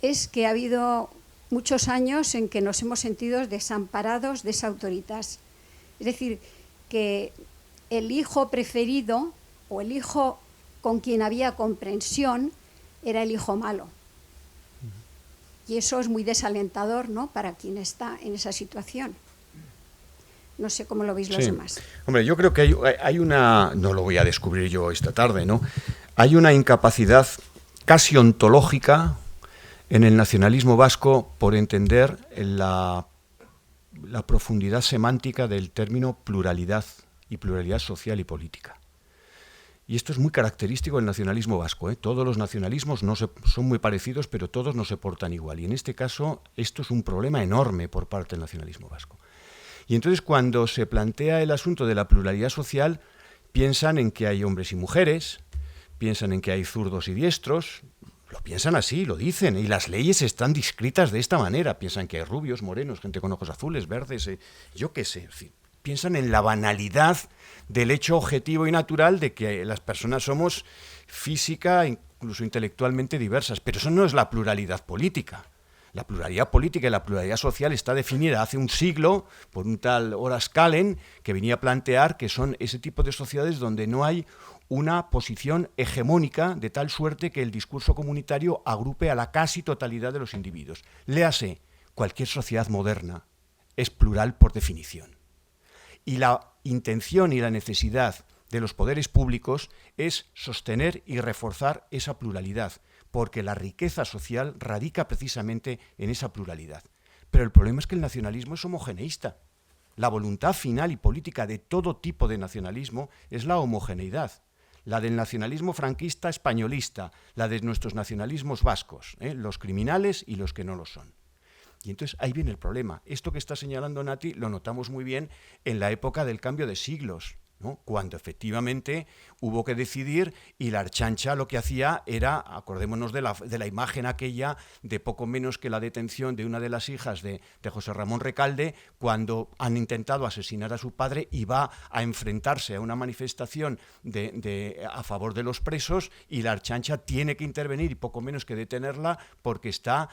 es que ha habido muchos años en que nos hemos sentido desamparados, desautoritas. Es decir, que el hijo preferido o el hijo con quien había comprensión era el hijo malo. Y eso es muy desalentador, ¿no?, para quien está en esa situación. No sé cómo lo veis los demás. Hombre, yo creo que hay una... No lo voy a descubrir yo esta tarde, ¿no? Hay una incapacidad casi ontológica en el nacionalismo vasco por entender la profundidad semántica del término pluralidad y pluralidad social y política. Y esto es muy característico del nacionalismo vasco, ¿eh? Todos los nacionalismos son muy parecidos, pero todos no se portan igual. Y en este caso, esto es un problema enorme por parte del nacionalismo vasco. Y entonces, cuando se plantea el asunto de la pluralidad social, piensan en que hay hombres y mujeres, piensan en que hay zurdos y diestros, lo piensan así, lo dicen, y las leyes están descritas de esta manera. Piensan que hay rubios, morenos, gente con ojos azules, verdes, yo qué sé, en fin. Piensan en la banalidad del hecho objetivo y natural de que las personas somos física, incluso intelectualmente diversas, pero eso no es la pluralidad política. La pluralidad política y la pluralidad social está definida hace un siglo por un tal Horace Kallen, que venía a plantear que son ese tipo de sociedades donde no hay una posición hegemónica de tal suerte que el discurso comunitario agrupe a la casi totalidad de los individuos. Léase, cualquier sociedad moderna es plural por definición. Y la intención y la necesidad de los poderes públicos es sostener y reforzar esa pluralidad, porque la riqueza social radica precisamente en esa pluralidad. Pero el problema es que el nacionalismo es homogeneísta. La voluntad final y política de todo tipo de nacionalismo es la homogeneidad. La del nacionalismo franquista españolista, la de nuestros nacionalismos vascos, los criminales y los que no lo son. Y entonces ahí viene el problema. Esto que está señalando Nati lo notamos muy bien en la época del cambio de siglos, ¿no? Cuando efectivamente hubo que decidir y la Ertzaintza lo que hacía era, acordémonos de la imagen aquella de poco menos que la detención de una de las hijas de José Ramón Recalde, cuando han intentado asesinar a su padre y va a enfrentarse a una manifestación a favor de los presos, y la Ertzaintza tiene que intervenir y poco menos que detenerla porque está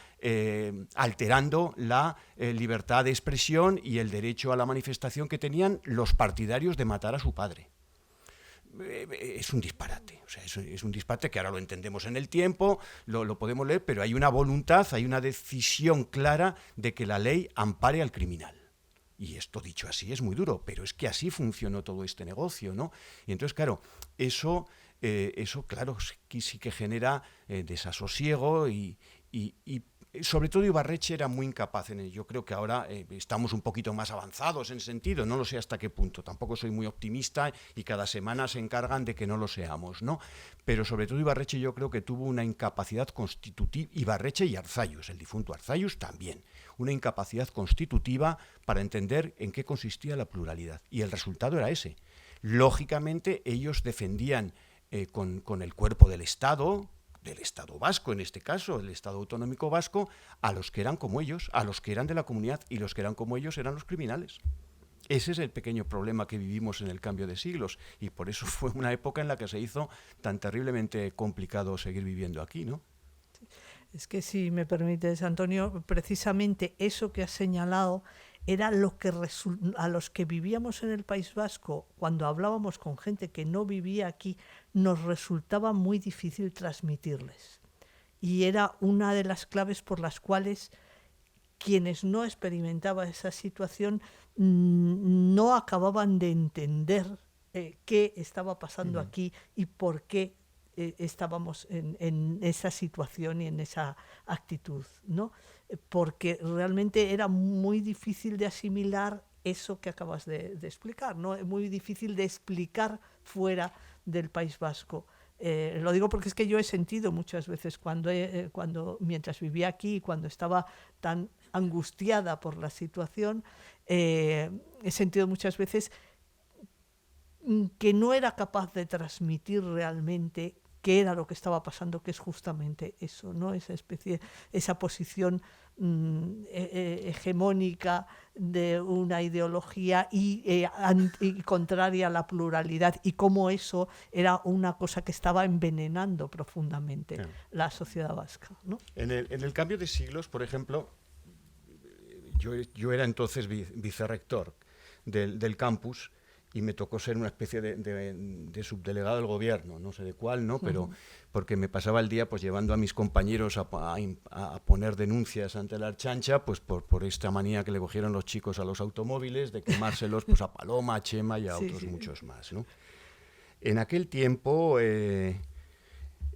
alterando la libertad de expresión y el derecho a la manifestación que tenían los partidarios de matar a su padre. Es un disparate, o sea, es un disparate que ahora lo entendemos en el tiempo, lo podemos leer, pero hay una voluntad, hay una decisión clara de que la ley ampare al criminal. Y esto dicho así es muy duro, pero es que así funcionó todo este negocio, ¿no? Y entonces, claro, eso claro, sí que genera desasosiego y sobre todo Ibarretxe era muy incapaz en ello. Yo creo que ahora estamos un poquito más avanzados en ese sentido, no lo sé hasta qué punto, tampoco soy muy optimista y cada semana se encargan de que no lo seamos, ¿no? Pero sobre todo Ibarretxe yo creo que tuvo una incapacidad constitutiva, Ibarretxe y Arzallus, el difunto Arzallus también, una incapacidad constitutiva para entender en qué consistía la pluralidad. Y el resultado era ese. Lógicamente ellos defendían con el cuerpo del Estado vasco, en este caso, el Estado autonómico vasco, a los que eran como ellos, a los que eran de la comunidad, y los que eran como ellos eran los criminales. Ese es el pequeño problema que vivimos en el cambio de siglos, y por eso fue una época en la que se hizo tan terriblemente complicado seguir viviendo aquí, ¿no? Es que, si me permites, Antonio, precisamente eso que has señalado era lo que a los que vivíamos en el País Vasco, cuando hablábamos con gente que no vivía aquí, nos resultaba muy difícil transmitirles. Y era una de las claves por las cuales quienes no experimentaban esa situación no acababan de entender qué estaba pasando aquí y por qué estábamos en esa situación y en esa actitud, ¿no? Porque realmente era muy difícil de asimilar eso que acabas de explicar, ¿no? Es muy difícil de explicar fuera del País Vasco. Lo digo porque es que yo he sentido muchas veces cuando mientras vivía aquí, cuando estaba tan angustiada por la situación, he sentido muchas veces que no era capaz de transmitir realmente qué era lo que estaba pasando, que es justamente eso, ¿no? Esa posición hegemónica de una ideología y contraria a la pluralidad, y cómo eso era una cosa que estaba envenenando profundamente la sociedad vasca, ¿no? En el cambio de siglos, por ejemplo, yo era entonces vicerrector del campus, y me tocó ser una especie de subdelegado del gobierno, no sé de cuál, ¿no? Pero porque me pasaba el día pues llevando a mis compañeros a poner denuncias ante la Ertzaintza, pues por esta manía que le cogieron los chicos a los automóviles, de quemárselos pues a Paloma, a Chema y a otros muchos más, ¿no? En aquel tiempo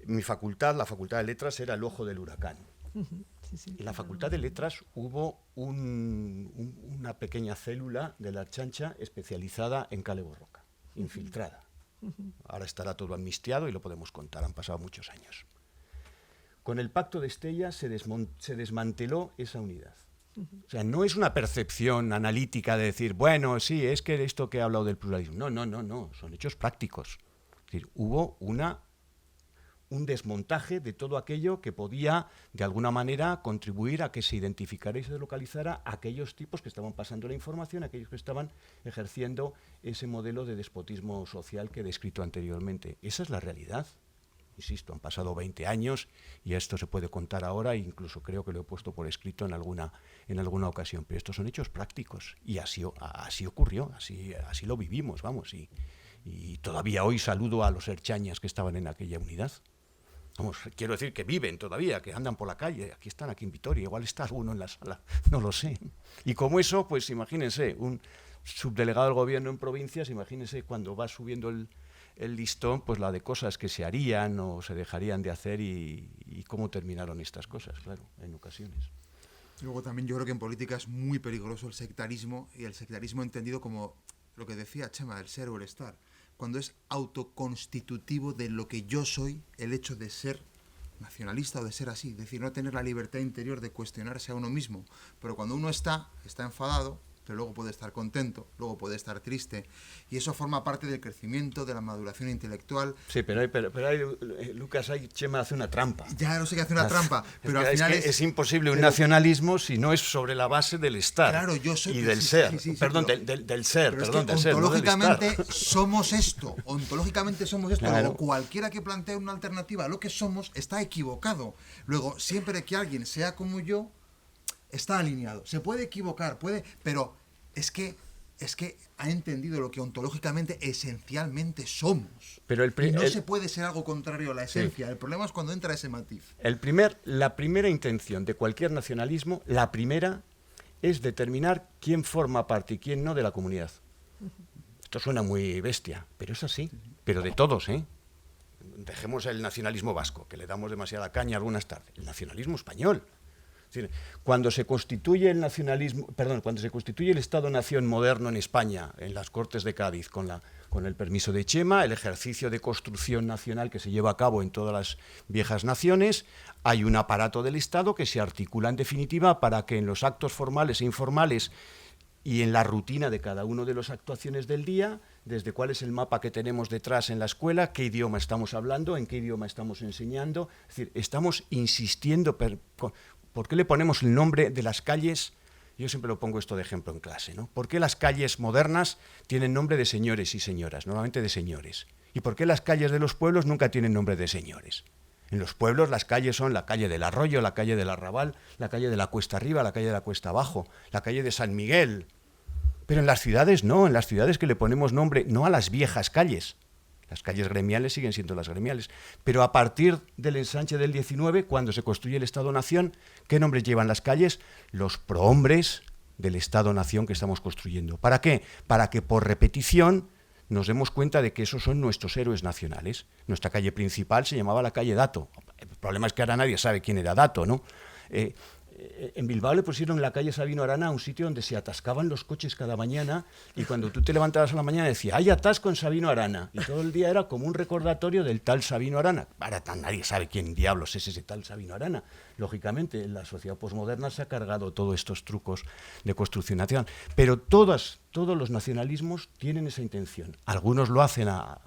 mi facultad, la Facultad de Letras, era el ojo del huracán. En la Facultad de Letras hubo una pequeña célula de la Ertzaintza especializada en kale borroka, infiltrada. Ahora estará todo amnistiado y lo podemos contar, han pasado muchos años. Con el Pacto de Estella se desmanteló esa unidad. O sea, no es una percepción analítica de decir, bueno, sí, es que esto que he hablado del pluralismo. No, son hechos prácticos. Es decir, hubo un desmontaje de todo aquello que podía, de alguna manera, contribuir a que se identificara y se localizara a aquellos tipos que estaban pasando la información, aquellos que estaban ejerciendo ese modelo de despotismo social que he descrito anteriormente. Esa es la realidad. Insisto, han pasado 20 años y esto se puede contar ahora, e incluso creo que lo he puesto por escrito en alguna ocasión, pero estos son hechos prácticos y así ocurrió, así lo vivimos, vamos, y todavía hoy saludo a los ertzainas que estaban en aquella unidad. Vamos, quiero decir que viven todavía, que andan por la calle, aquí están, aquí en Vitoria, igual está uno en la sala, no lo sé. Y como eso, pues imagínense, un subdelegado del gobierno en provincias, imagínense cuando va subiendo el listón, pues la de cosas que se harían o se dejarían de hacer y cómo terminaron estas cosas, claro, en ocasiones. Luego también yo creo que en política es muy peligroso el sectarismo, y el sectarismo entendido como lo que decía Chema, el ser o el estar. Cuando es autoconstitutivo de lo que yo soy, el hecho de ser nacionalista o de ser así, es decir, no tener la libertad interior de cuestionarse a uno mismo. Pero cuando uno está enfadado, pero luego puede estar contento, luego puede estar triste, y eso forma parte del crecimiento, de la maduración intelectual. Sí, pero hay, Lucas, Chema hace una trampa. Ya no sé que hace una trampa, pero al final es imposible un nacionalismo si no es sobre la base del estar, claro, yo soy, y del ser, del ser, ontológicamente somos esto, claro. Luego cualquiera que plantee una alternativa a lo que somos está equivocado. Luego, siempre que alguien sea como yo, está alineado. Se puede equivocar, pero es que ha entendido lo que ontológicamente esencialmente somos. Pero no se puede ser algo contrario a la esencia. Sí. El problema es cuando entra ese matiz. La primera intención de cualquier nacionalismo, la primera, es determinar quién forma parte y quién no de la comunidad. Esto suena muy bestia, pero es así. Pero de todos, ¿eh? Dejemos el nacionalismo vasco, que le damos demasiada caña algunas tardes. El nacionalismo español. Cuando se constituye el Estado-Nación moderno en España, en las Cortes de Cádiz, con el permiso de Chema, el ejercicio de construcción nacional que se lleva a cabo en todas las viejas naciones, hay un aparato del Estado que se articula en definitiva para que en los actos formales e informales y en la rutina de cada una de las actuaciones del día, desde cuál es el mapa que tenemos detrás en la escuela, qué idioma estamos hablando, en qué idioma estamos enseñando, es decir, estamos insistiendo. ¿Por qué le ponemos el nombre de las calles? Yo siempre lo pongo esto de ejemplo en clase, ¿no? ¿Por qué las calles modernas tienen nombre de señores y señoras, normalmente de señores? ¿Y por qué las calles de los pueblos nunca tienen nombre de señores? En los pueblos las calles son la calle del Arroyo, la calle del Arrabal, la calle de la Cuesta Arriba, la calle de la Cuesta Abajo, la calle de San Miguel. Pero en las ciudades no, en las ciudades que le ponemos nombre no a las viejas calles. Las calles gremiales siguen siendo las gremiales. Pero a partir del ensanche del 19, cuando se construye el Estado-Nación, ¿qué nombres llevan las calles? Los prohombres del Estado-Nación que estamos construyendo. ¿Para qué? Para que por repetición nos demos cuenta de que esos son nuestros héroes nacionales. Nuestra calle principal se llamaba la calle Dato. El problema es que ahora nadie sabe quién era Dato, ¿no? en Bilbao le pusieron en la calle Sabino Arana un sitio donde se atascaban los coches cada mañana, y cuando tú te levantabas a la mañana decía, hay atasco en Sabino Arana, y todo el día era como un recordatorio del tal Sabino Arana. Ahora nadie sabe quién diablos es ese tal Sabino Arana. Lógicamente, la sociedad posmoderna se ha cargado todos estos trucos de construcción nacional, pero todos los nacionalismos tienen esa intención. Algunos lo hacen a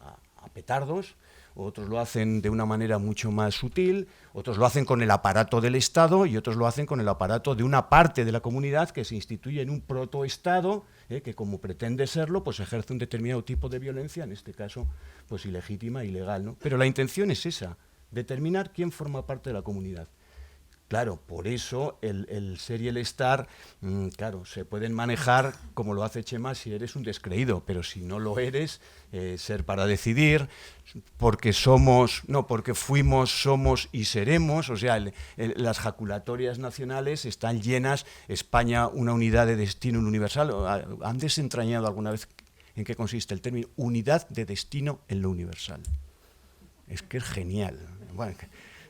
petardos, otros lo hacen de una manera mucho más sutil, otros lo hacen con el aparato del Estado y otros lo hacen con el aparato de una parte de la comunidad que se instituye en un protoestado, que como pretende serlo, pues ejerce un determinado tipo de violencia, en este caso, pues ilegítima, ilegal, ¿no? Pero la intención es esa, determinar quién forma parte de la comunidad. Claro, por eso el ser y el estar, claro, se pueden manejar como lo hace Chema si eres un descreído, pero si no lo eres, ser para decidir, porque somos, no, porque fuimos, somos y seremos, o sea, las jaculatorias nacionales están llenas, España, una unidad de destino universal. ¿Han desentrañado alguna vez en qué consiste el término unidad de destino en lo universal? Es que es genial. Bueno,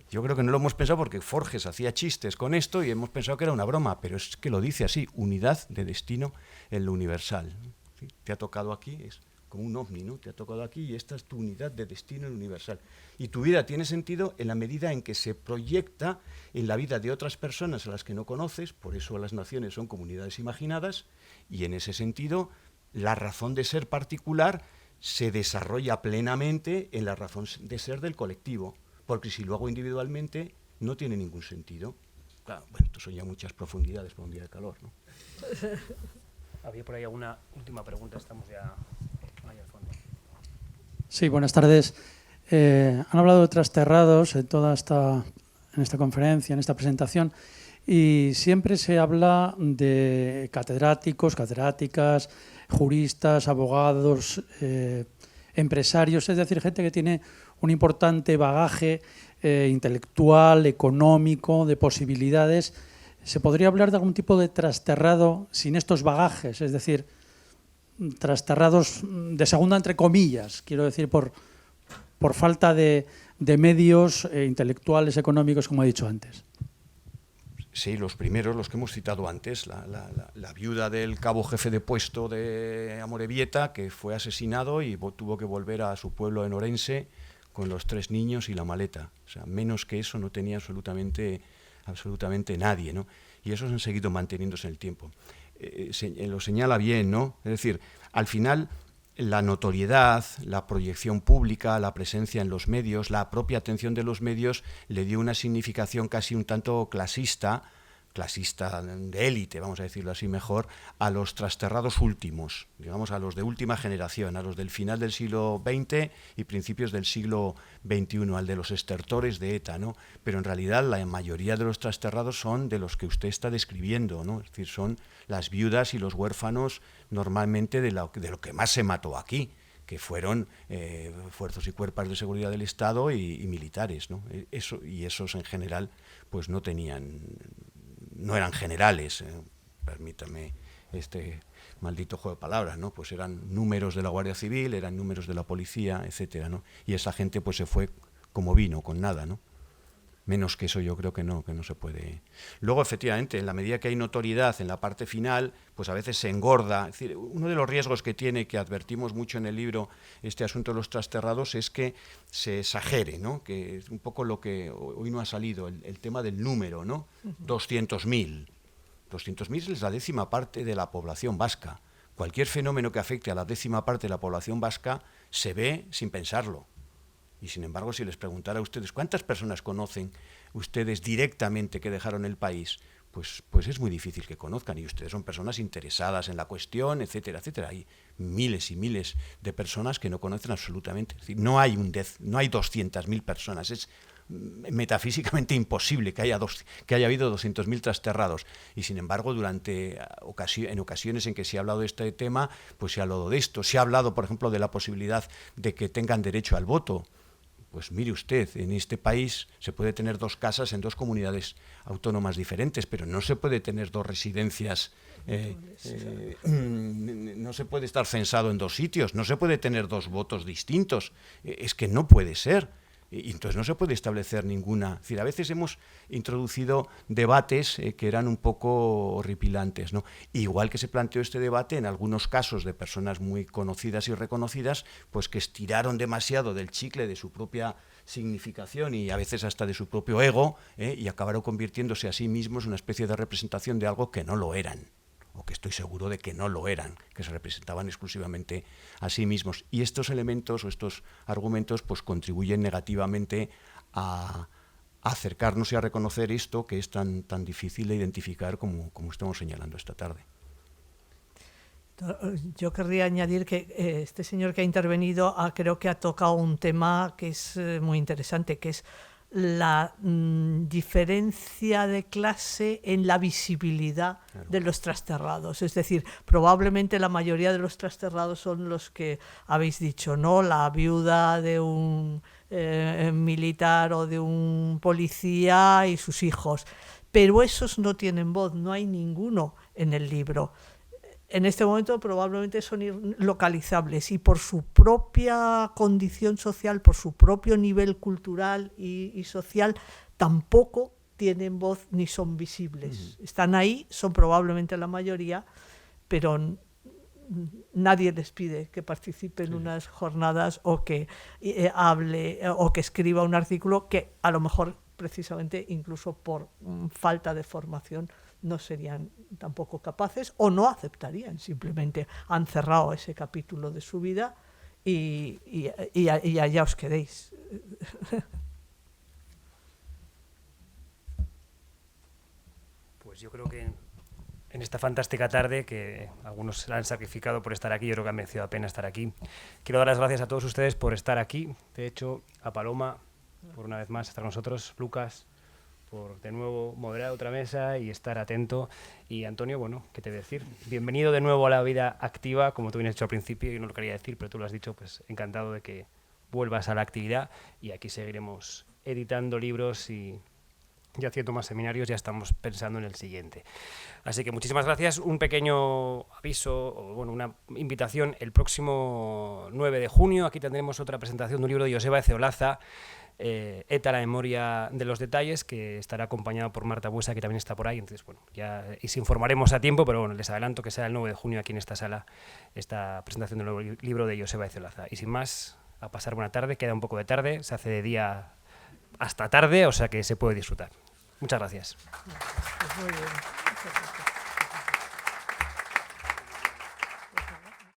yo creo que no lo hemos pensado porque Forges hacía chistes con esto y hemos pensado que era una broma, pero es que lo dice así, unidad de destino en lo universal. ¿Sí? Te ha tocado aquí, es como un ovni, ¿no? Te ha tocado aquí y esta es tu unidad de destino en lo universal. Y tu vida tiene sentido en la medida en que se proyecta en la vida de otras personas a las que no conoces, por eso las naciones son comunidades imaginadas, y en ese sentido la razón de ser particular se desarrolla plenamente en la razón de ser del colectivo. Porque si lo hago individualmente, no tiene ningún sentido. Claro, bueno, esto son ya muchas profundidades para un día de calor, ¿no? Había por ahí alguna última pregunta, estamos ya ahí al fondo. Sí, buenas tardes. Han hablado de trasterrados en esta conferencia, en esta presentación, y siempre se habla de catedráticos, catedráticas, juristas, abogados, empresarios, es decir, gente que tiene un importante bagaje intelectual, económico, de posibilidades. ¿Se podría hablar de algún tipo de trasterrado sin estos bagajes? Es decir, trasterrados de segunda entre comillas, quiero decir, por falta de medios intelectuales, económicos, como he dicho antes. Sí, los primeros, los que hemos citado antes, la viuda del cabo jefe de puesto de Amorebieta, que fue asesinado y tuvo que volver a su pueblo en Orense con los 3 niños y la maleta. O sea, menos que eso no tenía absolutamente nadie, ¿no? Y esos han seguido manteniéndose en el tiempo. Lo señala bien, ¿no? Es decir, al final la notoriedad, la proyección pública, la presencia en los medios, la propia atención de los medios le dio una significación casi un tanto clasista de élite, vamos a decirlo así mejor, a los trasterrados últimos, digamos a los de última generación, a los del final del siglo XX y principios del siglo XXI, al de los estertores de ETA, ¿no? Pero en realidad la mayoría de los trasterrados son de los que usted está describiendo, ¿no? Es decir, son las viudas y los huérfanos normalmente de lo que más se mató aquí, que fueron fuerzas y cuerpos de seguridad del Estado y militares, ¿no? Esos en general pues no eran generales, permítame este maldito juego de palabras, ¿no? Pues eran números de la Guardia Civil, eran números de la policía, etcétera, ¿no? Y esa gente pues se fue como vino, con nada, ¿no? Menos que eso yo creo que no se puede. Luego, efectivamente, en la medida que hay notoriedad en la parte final, pues a veces se engorda. Es decir, uno de los riesgos que tiene, que advertimos mucho en el libro, este asunto de los trasterrados, es que se exagere, ¿no? Que es un poco lo que hoy no ha salido, el tema del número, ¿no? 200.000. 200.000 es la 10ª parte de la población vasca. Cualquier fenómeno que afecte a la 10ª parte de la población vasca se ve sin pensarlo. Y sin embargo, si les preguntara a ustedes cuántas personas conocen ustedes directamente que dejaron el país, pues es muy difícil que conozcan, y ustedes son personas interesadas en la cuestión, etcétera, etcétera. Hay miles y miles de personas que no conocen absolutamente. Es decir, no hay 200.000 personas, es metafísicamente imposible que haya habido 200.000 trasterrados, y sin embargo en ocasiones en que se ha hablado de este tema, pues se ha hablado de esto, se ha hablado por ejemplo de la posibilidad de que tengan derecho al voto. Pues mire usted, en este país se puede tener 2 casas en 2 comunidades autónomas diferentes, pero no se puede tener 2 residencias, no se puede estar censado en 2 sitios, no se puede tener 2 votos distintos, es que no puede ser. Y entonces no se puede establecer ninguna. Es decir, a veces hemos introducido debates que eran un poco horripilantes, ¿no? Igual que se planteó este debate en algunos casos de personas muy conocidas y reconocidas, pues que estiraron demasiado del chicle de su propia significación y a veces hasta de su propio ego, y acabaron convirtiéndose a sí mismos en una especie de representación de algo que no lo eran, o que estoy seguro de que no lo eran, que se representaban exclusivamente a sí mismos. Y estos elementos o estos argumentos pues contribuyen negativamente a acercarnos y a reconocer esto que es tan difícil de identificar como estamos señalando esta tarde. Yo querría añadir que este señor que ha intervenido creo que ha tocado un tema que es muy interesante, que es la diferencia de clase en la visibilidad de los trasterrados. Es decir, probablemente la mayoría de los trasterrados son los que habéis dicho, ¿no? La viuda de un militar o de un policía y sus hijos. Pero esos no tienen voz, no hay ninguno en el libro. En este momento probablemente son localizables y por su propia condición social, por su propio nivel cultural y social, tampoco tienen voz ni son visibles. Están ahí, son probablemente la mayoría, pero nadie les pide que participe en unas jornadas o que hable o que escriba un artículo que a lo mejor precisamente incluso por falta de formación no serían tampoco capaces o no aceptarían, simplemente han cerrado ese capítulo de su vida y allá os quedéis. Pues yo creo que en esta fantástica tarde, que algunos se la han sacrificado por estar aquí, yo creo que ha merecido la pena estar aquí. Quiero dar las gracias a todos ustedes por estar aquí, de hecho a Paloma por una vez más estar con nosotros, Lucas por de nuevo moderar otra mesa y estar atento. Y Antonio, bueno, ¿qué te voy a decir? Bienvenido de nuevo a la vida activa, como tú bien has dicho al principio, yo no lo quería decir, pero tú lo has dicho, pues encantado de que vuelvas a la actividad y aquí seguiremos editando libros y haciendo más seminarios, ya estamos pensando en el siguiente. Así que muchísimas gracias. Un pequeño aviso, o bueno, una invitación, el próximo 9 de junio, aquí tendremos otra presentación de un libro de Joseba Ezeolaza, ETA, la memoria de los detalles, que estará acompañado por Marta Buesa, que también está por ahí. Entonces, bueno, ya y se informaremos a tiempo, pero bueno, les adelanto que será el 9 de junio aquí en esta sala, esta presentación del nuevo libro de Joseba Ezeolaza. Y sin más, a pasar buena tarde, queda un poco de tarde, se hace de día hasta tarde, o sea que se puede disfrutar. Muchas gracias. Pues muy bien. Muchas gracias.